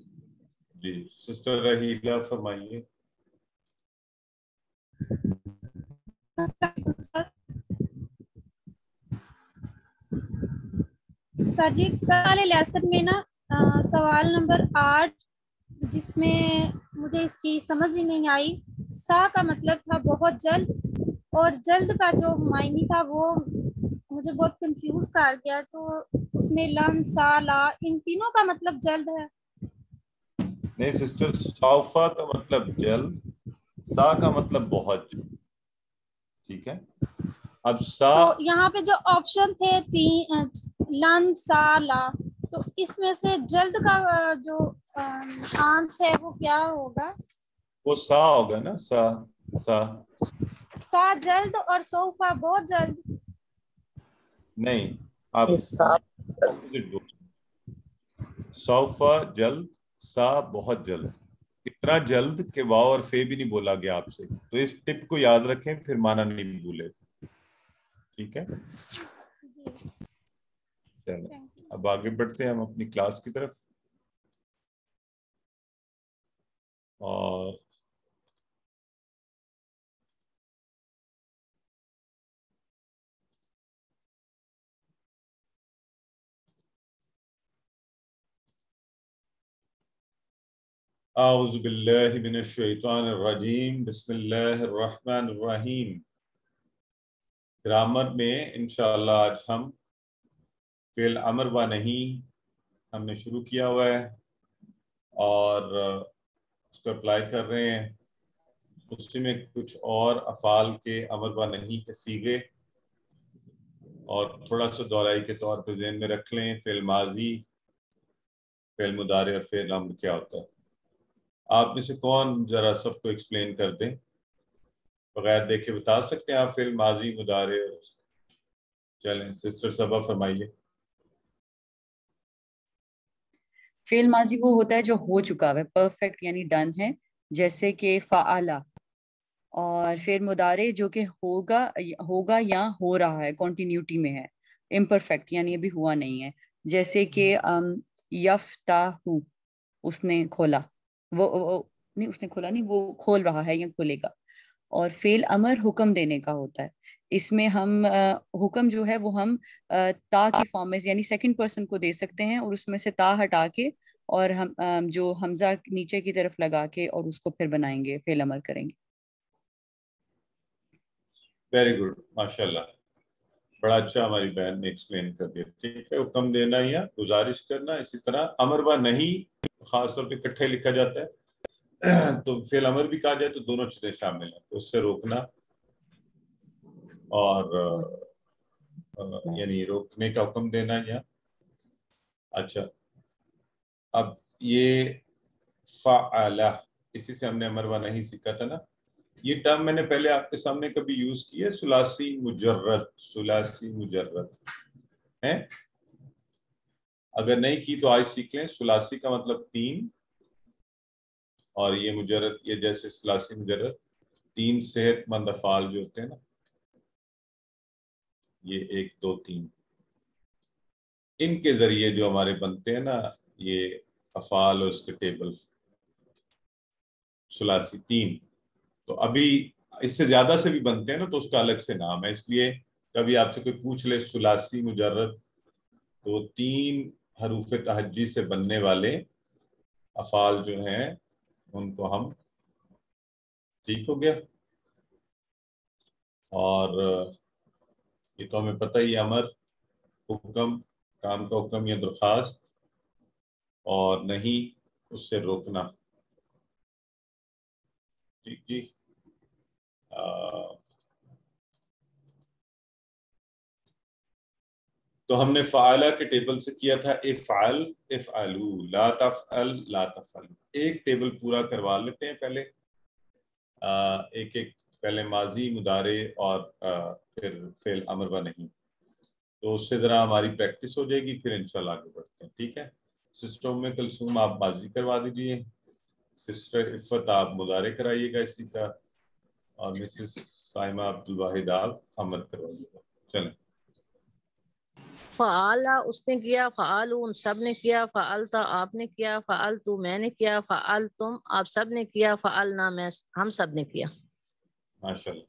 جی سسٹر رحیلہ فرمائیے. سر جی کل والے لیسن میں نا سوال نمبر 8 جس میں مجھے اس کی سمجھ ہی نہیں آئی. سا کا مطلب تھا بہت جلد، اور جلد کا جو معنی تھا وہ مجھے بہت کنفیوز کر گیا. تو اس میں لن سا لا ان تینوں کا مطلب جلد ہے. نہیں سسٹر، سوفا کا مطلب جلد، سا کا مطلب بہت جلد. ٹھیک ہے، اب سا تو یہاں پہ جو آپشن تھے لن سا لا، تو اس میں سے جلد کا جو آنس ہے وہ کیا ہوگا؟ وہ سا ہوگا نا، سا سا سا جلد اور صوفہ بہت جلد. نہیں، آپ سوفا جلد، سا بہت جلد. اتنا جلد کہ واو اور فے بھی نہیں بولا گیا آپ سے. تو اس ٹپ کو یاد رکھیں، پھر مانا نہیں بھولے. ٹھیک ہے، چلیں اب آگے بڑھتے ہیں ہم اپنی کلاس کی طرف. اور اعوذ باللہ من الشیطان الرجیم، بسم اللہ الرحمن الرحیم. گرامر میں انشاءاللہ آج ہم فعل امر و نہیں ہم نے شروع کیا ہوا ہے اور اس کو اپلائی کر رہے ہیں. اسی میں کچھ اور افعال کے امر و نہیں کے صیغے اور تھوڑا سا دہرائی کے طور پہ ذہن میں رکھ لیں. فعل ماضی، فعل مضارع اور فعل امر کیا ہوتا ہے. آپ میں سے کون ذرا سب کو ایکسپلین کر دیں؟ بغیر دیکھے بتا سکتے ہیں آپ فعل ماضی، مضارع؟ چلیں سسٹر صبا فرمائیے. فعل ماضی وہ ہوتا ہے جو ہو چکا ہے، پرفیکٹ یعنی ڈن ہے، جیسے کہ فعلا. اور فعل مضارع جو کہ ہوگا یا ہو رہا ہے، کنٹینیوٹی میں ہے، امپرفیکٹ یعنی ابھی ہوا نہیں ہے، جیسے کہ یفتح، اس نے کھولا، وہ نہیں، اس نے کھولا نہیں، وہ کھول رہا ہے یا کھولے گا. اور فعل امر حکم دینے کا ہوتا ہے. اس میں ہم حکم جو ہے وہ ہم تا کی فارم میں یعنی سیکنڈ پرسن کو دے سکتے ہیں، اور اس میں سے تا ہٹا کے اور ہم جو حمزہ نیچے کی طرف لگا کے اور اس کو پھر بنائیں گے، فعل امر کریں گے. ویری گڈ، ماشاء اللہ، بڑا اچھا ہماری بہن نے ایکسپلین کر دیا. ٹھیک ہے، حکم دینا یا گزارش کرنا. اسی طرح امر و نہیں خاص طور پہ اکٹھے لکھا جاتا ہے، تو فعل امر بھی کہا جائے تو دونوں چیزیں شامل ہیں. اس سے روکنا اور یعنی روکنے کا حکم دینا یا. اچھا، اب یہ فعلہ، اسی سے ہم نے امر و نہیں سیکھا تھا نا. یہ ٹرم میں نے پہلے آپ کے سامنے کبھی یوز کی ہے، ثلاثی مجرد. ثلاثی مجرد ہے، اگر نہیں کی تو آج سیکھ لیں. ثلاثی کا مطلب 3، اور یہ مجرد، یہ جیسے ثلاثی مجرد 3 صحت مند افعال جو ہوتے ہیں نا، یہ 1 2 3، ان کے ذریعے جو ہمارے بنتے ہیں نا یہ افعال اور اس کے ٹیبل ثلاثی 3. تو ابھی اس سے زیادہ سے بھی بنتے ہیں نا تو اس کا الگ سے نام ہے. اس لیے کبھی آپ سے کوئی پوچھ لے ثلاثی مجرد، تو 3 حروف تہجی سے بننے والے افعال جو ہیں ان کو ہم، ٹھیک ہو گیا. اور یہ تو ہمیں پتہ ہی، امر حکم، کام کا حکم یا درخواست، اور نہیں اس سے روکنا. ٹھیک جی. تو ہم نے فعلہ کے ٹیبل سے کیا تھا افعل، افعلوا، لا تفعل، لا تفعل. ایک ٹیبل پورا کروا لیتے ہیں پہلے، ایک ایک پہلے ماضی مضارع اور پھر فعل امر و نہیں، تو اس سے ذرا ہماری پریکٹس ہو جائے گی، پھر انشاءاللہ آگے بڑھتے ہیں. ٹھیک ہے. سسٹر ام کلثوم آپ ماضی کروا دیجیے، سسٹر عفت آپ مضارع کرائیے گا اسی کا، اور مسز سائمہ عبدالواحد آپ امر کروائیے گا. چلیں. فعالا اس نے کیا، فعالو ان سب نے کیا، فعلتا آپ نے کیا، فعلتو میں نے کیا، فعلتم آپ سب نے کیا، فعلنا میں ہم سب نے کیا. ماشاءاللہ.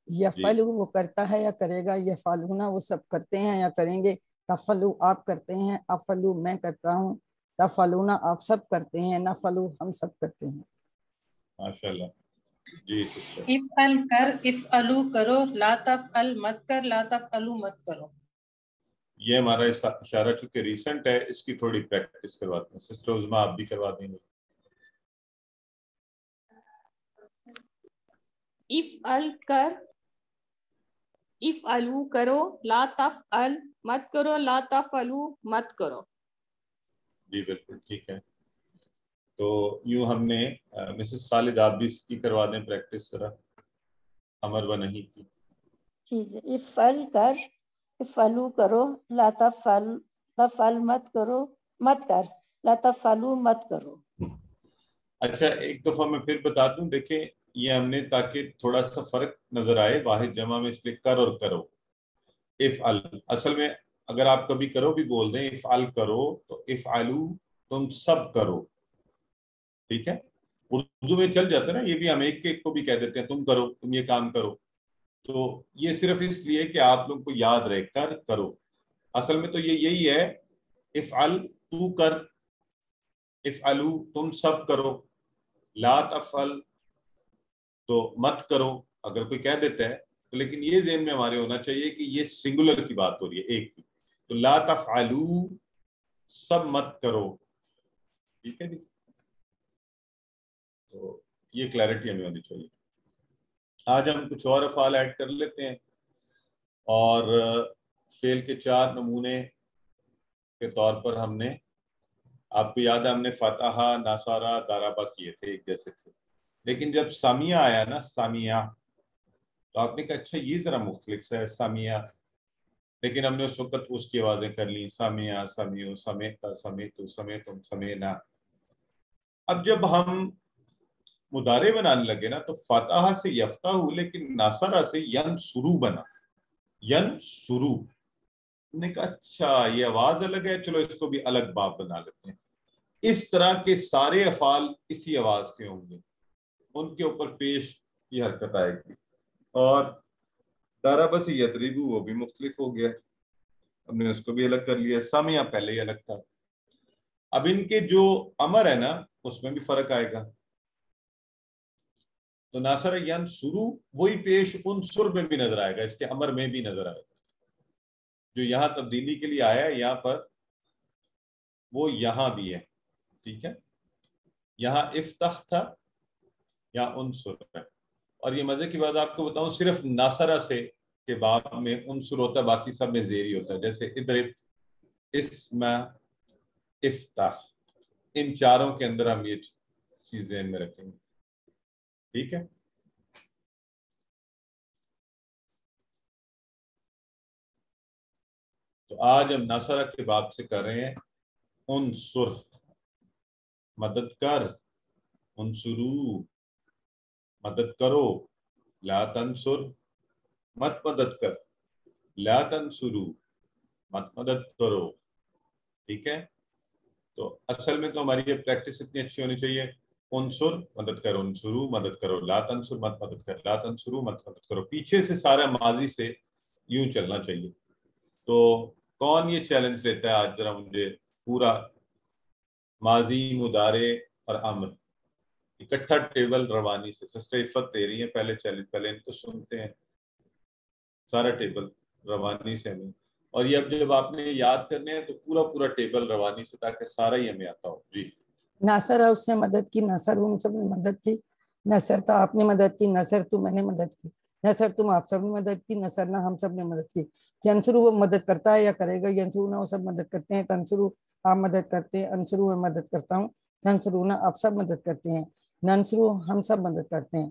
یفعلو وہ کرتا ہے یا کرے گا، یفعلونا وہ سب کرتے ہیں یا کریں گے، تفعلو آپ کرتے ہیں، افعلو میں کرتا ہوں، تفعلونا آپ سب کرتے ہیں، نفعلو ہم سب کرتے ہیں. ماشاءاللہ. جی سسٹر. افعل کر، افعلو کرو، لا تفعل مت کر، لا تفعلو مت کرو. یہ ہمارا اشارہ چونکہ ریسنٹ ہے، اس کی تھوڑی پریکٹس کرواتے ہیں. سسٹر عظمیٰ آپ بھی کروا دیں گے. افعل کر، افعلو کرو، لا تفعل مت کرو، لا تفعلو مت کرو. جی بالکل ٹھیک ہے. تو یوں ہم نے مسز خالد آپ بھی اس کی کروا دیں پریکٹس ذرا، امر و نہیں کی. افعل کر، افعلو کرو، لا تفعل تفعل مت کرو، مت کر، لا تفعلو مت کرو. اچھا ایک دفعہ میں پھر بتا دوں، دیکھیں یہ ہم نے تاکہ تھوڑا سا فرق نظر آئے واحد جمع میں، اس لیے کر اور کرو. افعل اصل میں اگر آپ کبھی کرو بھی بول دیں افعل کرو تو افعلو تم سب کرو. ٹھیک ہے. اردو میں چل جاتا ہے نا، یہ بھی ہم ایک ایک کو بھی کہہ دیتے ہیں تم کرو، تم یہ کام کرو. تو یہ صرف اس لیے کہ آپ لوگ کو یاد رہے کر کرو. اصل میں تو یہ یہی ہے، افعل تو کر، افعلو تم سب کرو، لا تفعل تو مت کرو اگر کوئی کہہ دیتا ہے تو. لیکن یہ ذہن میں ہمارے ہونا چاہیے کہ یہ سنگولر کی بات ہو رہی ہے، ایک کی. تو لا تفعلو سب مت کرو. ٹھیک ہے جی. تو یہ کلیئرٹی ہمیں ہونی چاہیے. آج ہم کچھ اور افعال ایڈ کر لیتے ہیں، اور فعل کے 4 نمونے کے طور پر ہم نے، آپ کو یاد ہے ہم نے فتحہ، ناصارہ، دارابہ کیے تھے، ایک جیسے تھے. لیکن جب سامیہ آیا نا، سامیہ، تو آپ نے کہا اچھا یہ ذرا مختلف ہے سامیہ. لیکن ہم نے اس وقت اس کی آوازیں کر لی، سامیہ، سمیو، سمیتا، سمیتو، سمیتم، سمینا. اب جب ہم مضارع بنانے لگے نا تو فتحہ سے یفتح، لیکن ناصرہ سے ینصرو بنا، ینصرو. ہم نے کہا اچھا یہ آواز الگ ہے، چلو اس کو بھی الگ باب بنا لیتے ہیں. اس طرح کے سارے افعال اسی آواز کے ہوں گے، ان کے اوپر پیش کی حرکت آئے گی. اور دارابہ سے یضربو وہ بھی مختلف ہو گیا، ہم نے اس کو بھی الگ کر لیا. سامیہ پہلے ہی الگ تھا. اب ان کے جو امر ہے نا اس میں بھی فرق آئے گا. تو ناصر ینصرو وہی پیش انصر میں بھی نظر آئے گا، اس کے امر میں بھی نظر آئے گا. جو یہاں تبدیلی کے لیے آیا ہے یہاں پر، وہ یہاں بھی ہے. ٹھیک ہے. یہاں افتح تھا، یہاں انصر ہے. اور یہ مزے کی بات آپ کو بتاؤں، صرف ناصرہ سے کے باب میں انصر ہوتا ہے، باقی سب میں زیری ہوتا ہے. جیسے اضرب، اسم، افتح، ان چاروں کے اندر ہم یہ چیز ذہن میں رکھیں گے. ٹھیک ہے. تو آج ہم ناصرہ کے باب سے کر رہے ہیں انصر، مدد کر، انصرو مدد کرو، لا تنصر مت مدد کر، لا تنصرو مت مدد کرو. ٹھیک ہے. تو اصل میں تو ہماری یہ پریکٹس اتنی اچھی ہونی چاہیے، انصر مدد کرو، انصرو مدد کرو، لا تنصر مت مدد کر، لا تنصرو مت مدد کرو. پیچھے سے سارا ماضی سے یوں چلنا چاہیے. تو کون یہ چیلنج لیتا ہے آج؟ ذرا مجھے پورا ماضی، مضارع اور امر اکٹھا ٹیبل روانی سے. سسٹر عفت دے رہی ہیں پہلے چیلنج، پہلے ان کو سنتے ہیں سارا ٹیبل روانی سے ہمیں. اور یہ اب جب آپ نے یاد کرنے ہیں تو پورا ٹیبل روانی سے، تاکہ سارا ہی ہمیں آتا ہو. جی. ناصر اس نے مدد کی، ناصر ہم سب نے مدد کی، نصر تو آپ نے مدد کی، نصر تو میں نے مدد کی، نصر تم آپ سب نے مدد کی، نصر نہ ہم سب نے مدد کی. ینصرو وہ مدد کرتا ہے یا کرے گا، ینصرو نہ وہ سب مدد کرتے ہیں، تنصرو آپ مدد کرتے ہیں، انصرو میں مدد کرتا ہوں، تنصرو نہ آپ سب مدد کرتے ہیں، ننصرو ہم سب مدد کرتے ہیں،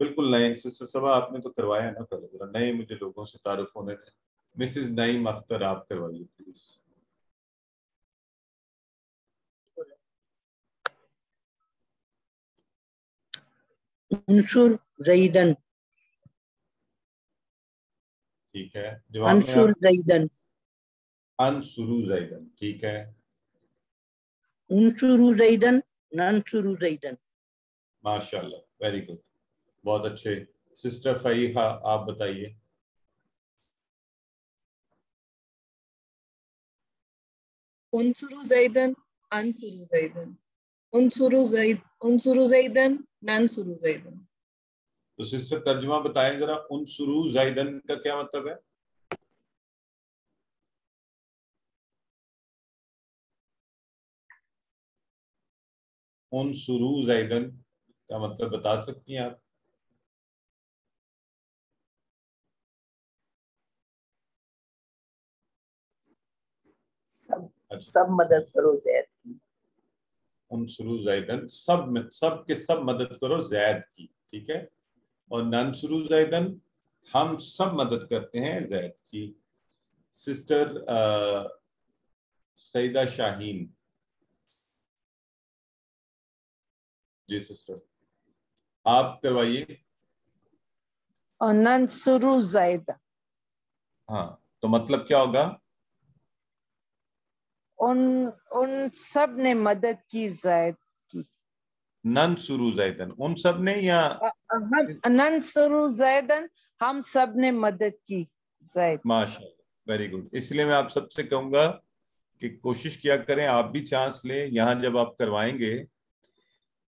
بالکل نئے سسٹر صبا آپ نے تو کروایا نا پہلے، ذرا نئے مجھے لوگوں سے تعارف ہونے تھے. مسز نعیم اختر آپ کروائیے پلیز. انصر زیدن. ٹھیک ہے، جواب میں انصر زیدن. انصرو زیدن. ٹھیک ہے، انصر زیدن ننصر زیدن. ماشاء اللہ، ویری گڈ، بہت اچھے. سسٹر فہیحہ آپ بتائیے. انصروا زیدن انصروا زیدن انصروا زیدن ننصر زیدن. تو سسٹر ترجمہ بتائیں ذرا، انصرو زیدن کا کیا مطلب ہے؟ انصرو زیدن کا مطلب بتا سکتی ہیں آپ؟ سب مدد کرو زید کی. انصرو زیدن سب کے سب مدد کرو زید کی. ٹھیک ہے، اور ننصرو زیدن ہم سب مدد کرتے ہیں زید کی. سسٹر سیدہ شاہین. جی سسٹر آپ کروائیے. ننصر زید. ہاں تو مطلب کیا ہوگا؟ ان سب نے مدد کی زید کی. ننصرو زیدن ان سب نے، یا ننصر زیدن ہم سب نے مدد کی زید. ماشاء اللہ، ویری گڈ. اس لیے میں آپ سب سے کہوں گا کہ کوشش کیا کریں آپ بھی چانس لیں یہاں جب آپ کروائیں گے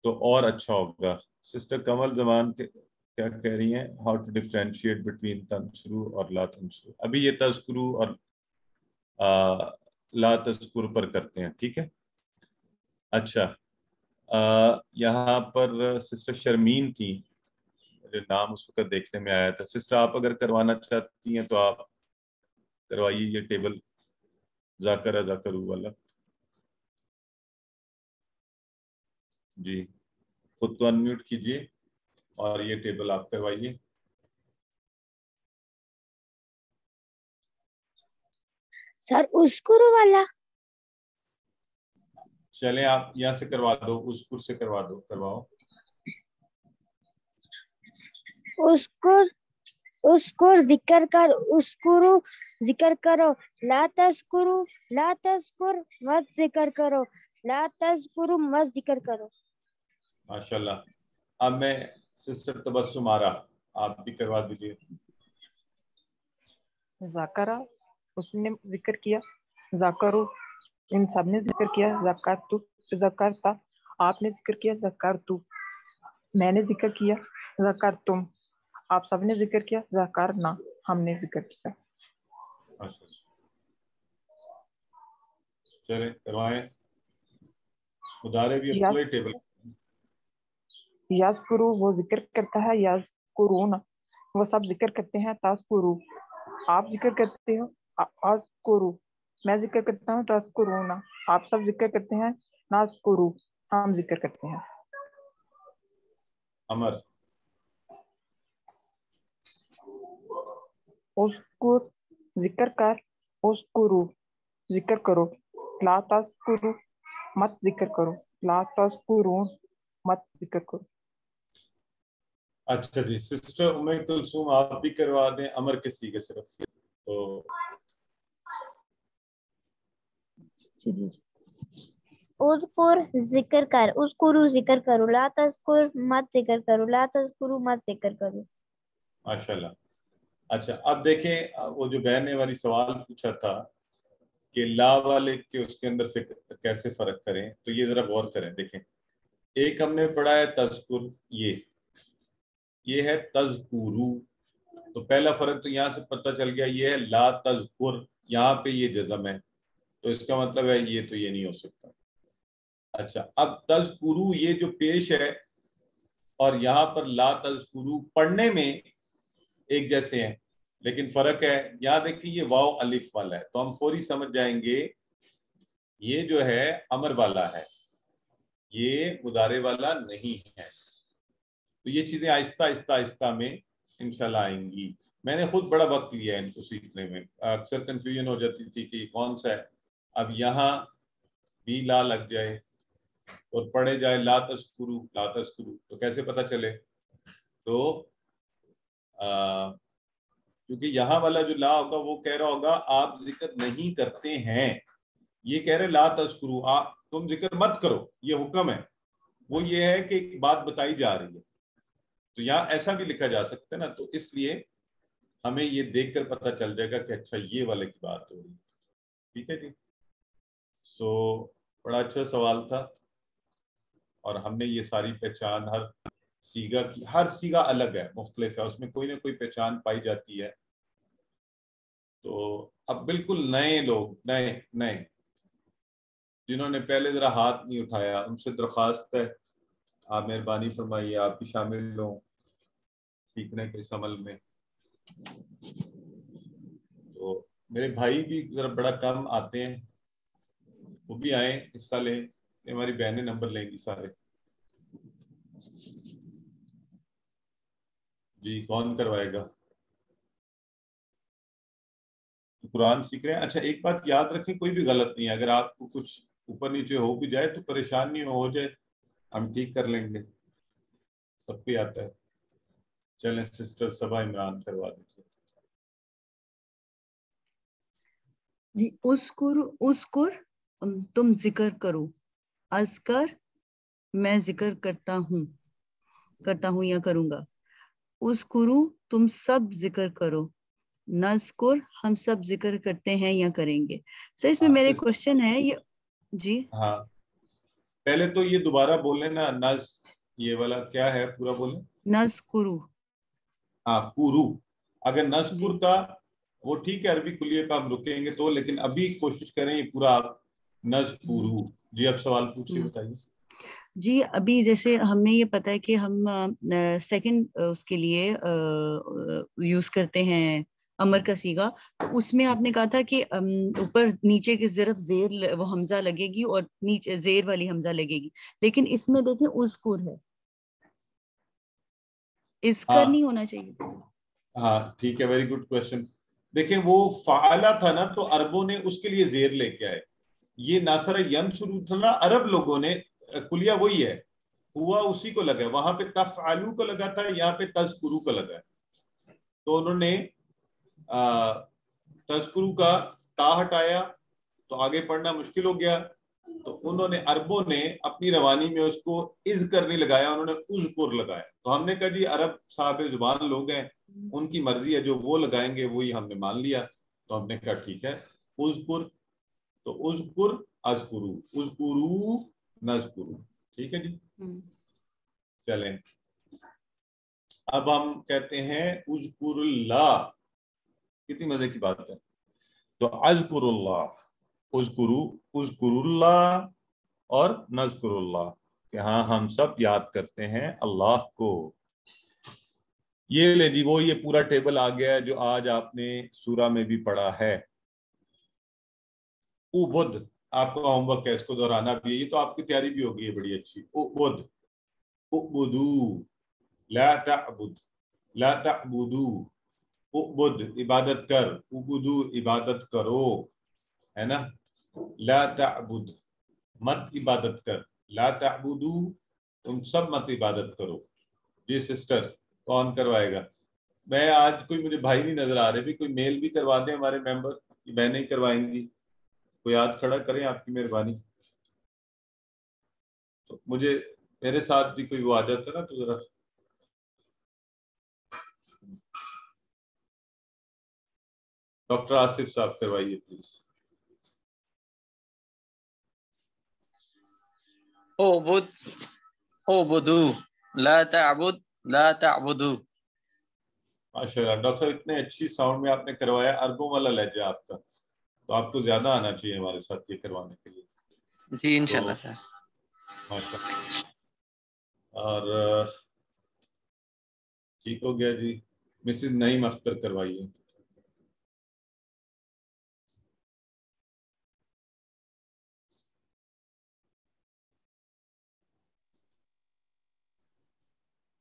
تو اور اچھا ہوگا. سسٹر کمل زمان کیا کہہ رہی ہیں؟ ہاؤ ٹو ڈیفرینشیٹ بٹوین تنصرو اور لا تنصرو. ابھی یہ تذکرو اور لا تذکر پر کرتے ہیں. ٹھیک ہے، اچھا. یہاں پر سسٹر شرمین تھی، میرے نام اس وقت دیکھنے میں آیا تھا. سسٹر آپ اگر کروانا چاہتی ہیں تو آپ کروائیے یہ ٹیبل ذاکرہ ذاکرو والا. جی خود کو انمیوٹ کیجیے اور یہ ٹیبل آپ کروائیے. سر اسکرو والا. چلیں آپ یہاں سے کروا دو، اسکر سے کرواؤ. اسکر ذکر کر، اسکرو ذکر کرو، لا تذکرو لا تذکر مت ذکر کرو، لا تذکرو مت ذکر کرو. ماشاءاللہ. اب میں سسٹر تبسم آرا آپ بھی کروا دیجیے. ذاکرہ اس نے ذکر کیا، ذاکرو ان سب نے ذکر کیا، ذکرتو ذکرتا آپ نے ذکر کیا، ذکرتو میں نے ذکر کیا، ذکرتم آپ سب نے ذکر کیا، ذکرنا ہم نے ذکر کیا. چلیں کروائیں. مدارے بھی اب پورے ٹیبل. یذکرو وہ ذکر کرتا ہے، یذکرون وہ سب ذکر کرتے ہیں، تذکرو آپ ذکر کرتے ہو، اذکرو میں ذکر کرتا ہوں، تذکرون آپ سب ذکر کرتے ہیں، نذکرو ہم ذکر کرتے ہیں. امر اذکر ذکر کر، اذکرو ذکر کرو، لا تذکرو مت ذکر کرو، لا تذکرون مت ذکر کرو. اچھا جی سسٹر ام کلثوم آپ بھی کروا دیں امر کے سیغے صرف. تو اذکر ذکر کر، اذکرو ذکر کرو، لا تذکر مت ذکر کرو، لا تذکرو مت ذکر کرو. ماشاءاللہ. اچھا اب دیکھیں وہ جو بہن نے والی سوال پوچھا تھا کہ لا والے کے اس کے اندر کیسے فرق کریں، تو یہ ذرا غور کریں. دیکھیں ایک ہم نے پڑھا ہے تذکر، یہ ہے تذکرو. تو پہلا فرق تو یہاں سے پتہ چل گیا، یہ ہے لا تذکر، یہاں پہ یہ جزم ہے تو اس کا مطلب ہے یہ تو یہ نہیں ہو سکتا. اچھا اب تذکرو یہ جو پیش ہے اور یہاں پر لا تذکرو پڑھنے میں ایک جیسے ہیں لیکن فرق ہے. یہاں دیکھیں یہ واو الف والا ہے تو ہم فوری سمجھ جائیں گے یہ جو ہے امر والا ہے، یہ مضارع والا نہیں ہے. تو یہ چیزیں آہستہ آہستہ آہستہ میں انشاءاللہ آئیں گی. میں نے خود بڑا وقت لیا ہے ان کو سیکھنے میں. اکثر کنفیوژن ہو جاتی تھی کہ کون سا ہے. اب یہاں بھی لا لگ جائے اور پڑھے جائے لا تذکرو تو کیسے پتہ چلے؟ تو کیونکہ یہاں والا جو لا ہوگا وہ کہہ رہا ہوگا آپ ذکر نہیں کرتے ہیں. یہ کہہ رہے لا تذکرو، تم ذکر مت کرو، یہ حکم ہے. وہ یہ ہے کہ ایک بات بتائی جا رہی ہے. تو یہاں ایسا بھی لکھا جا سکتا ہے نا. تو اس لیے ہمیں یہ دیکھ کر پتہ چل جائے گا کہ اچھا یہ والے کی بات ہو رہی ہے. ٹھیک ہے جی. سو بڑا اچھا سوال تھا، اور ہم نے یہ ساری پہچان ہر سیگا کی، ہر سیگا الگ ہے، مختلف ہے، اس میں کوئی نہ کوئی پہچان پائی جاتی ہے. تو اب بالکل نئے لوگ، نئے جنہوں نے پہلے ذرا ہاتھ نہیں اٹھایا، ان سے درخواست ہے آپ مہربانی فرمائیے آپ بھی شامل ہوں سیکھنے کے اس عمل میں. تو میرے بھائی بھی ذرا بڑا کم آتے ہیں، وہ بھی آئیں، حصہ لیں. ہماری بہنیں نمبر لیں گی سارے. جی کون کروائے گا؟ قرآن سیکھ رہے ہیں. اچھا ایک بات یاد رکھیں، کوئی بھی غلط نہیں ہے. اگر آپ کو کچھ اوپر نیچے ہو بھی جائے تو پریشان نہیں ہو جائے، ہم ٹھیک کر لیں گے، سب کو آتا ہے. چلیں سسٹر صبا عمران کروا دیجیے. جی اسکر تم ذکر کرو، اذکر میں ذکر کرتا ہوں یا کروں گا. اسکرو تم سب ذکر کرو، نذکر ہم سب ذکر کرتے ہیں یا کریں گے. سر اس میں میرے کوشچن ہے یہ. جی ہاں پہلے تو یہ دوبارہ بولیں نا، نز یہ والا کیا ہے پورا بولیں. نذکرو. ہاں کرو. اگر نذکر کا وہ ٹھیک ہے، عربی کلیے پہ ہم رکیں گے تو، لیکن ابھی کوشش کریں یہ پورا آپ نذکرو. جی اب سوال پوچھیے، بتائیے. جی ابھی جیسے ہمیں یہ پتا ہے کہ ہم سیکنڈ اس کے لیے یوز کرتے ہیں امر کا سیگا، تو اس میں آپ نے کہا تھا کہ اوپر نیچے کی طرف زیر وہ حمزہ لگے گی اور نیچے زیر والی حمزہ لگے گی، لیکن اس میں دیکھیں اذکر ہے، اذکر نہیں ہونا چاہیے. ہاں ٹھیک ہے، ویری گڈ کوشچن. دیکھیں وہ فعالہ تھا نا، تو عربوں نے اس کے لیے زیر لے کے آئے. یہ ناصر ینصرو تھا نا، عرب لوگوں نے کلیہ وہی ہے، ہوا اسی کو لگا ہے. وہاں پہ تفعلو کو لگا تھا، یہاں پہ تذکرو کو لگا ہے. تو انہوں نے تذکرو کا تا ہٹایا تو آگے پڑھنا مشکل ہو گیا. تو انہوں نے عربوں نے اپنی روانی میں اس کو اذکر نہیں لگایا، انہوں نے اذکر لگایا. تو ہم نے کہا جی عرب صاحب زبان لوگ ہیں، ان کی مرضی ہے، جو وہ لگائیں گے وہی ہم نے مان لیا. تو ہم نے کہا ٹھیک ہے اذکر. تو اذکر اذکرو، اذکرو نذکرو. ٹھیک ہے جی. چلیں اب ہم کہتے ہیں اذکر اللہ. کتنی مزے کی بات ہے. تو اذکر اللہ، اذکر اللہ اور نذکر اللہ، کہ ہاں ہم سب یاد کرتے ہیں اللہ کو. یہ لے جی وہ یہ پورا ٹیبل آ گیا ہے جو آج آپ نے سورہ میں بھی پڑھا ہے. اعبد آپ کا ہوم ورک ہے، اس کو دہرانا بھی ہے. یہ تو آپ کی تیاری بھی ہوگی بڑی اچھی. اعبد، اعبدو، لا تعبد، لا تعبدو. اعبد عبادت کر، اعبدو عبادت کرو، ہے نا. لا تعبد مت عبادت کر، لا تعبدو تم سب مت عبادت کرو. جی سسٹر کون کروائے گا؟ میں آج کوئی مجھے بھائی نہیں نظر آ رہے، بھی کوئی میل بھی کروا دیں ہمارے ممبر، بہنیں کروائیں گی. کوئی ہاتھ کھڑا کریں آپ کی مہربانی. تو مجھے میرے ساتھ بھی کوئی وہ آ جاتا نا تو ذرا. ڈاکٹر آصف صاحب کروائیے پلیز. اعبدو لا تعبد لا تعبدو. ماشاء اللہ ڈاکٹر صاحب اتنے اچھی ساؤنڈ میں آپ نے کروایا. عربوں والا لہجہ آپ کا، تو آپ کو زیادہ آنا چاہیے ہمارے ساتھ یہ کروانے کے لیے. جی انشاءاللہ سر. ماشاء اللہ. اور ٹھیک ہو گیا جی. مسز نعیم اختر کروائیے.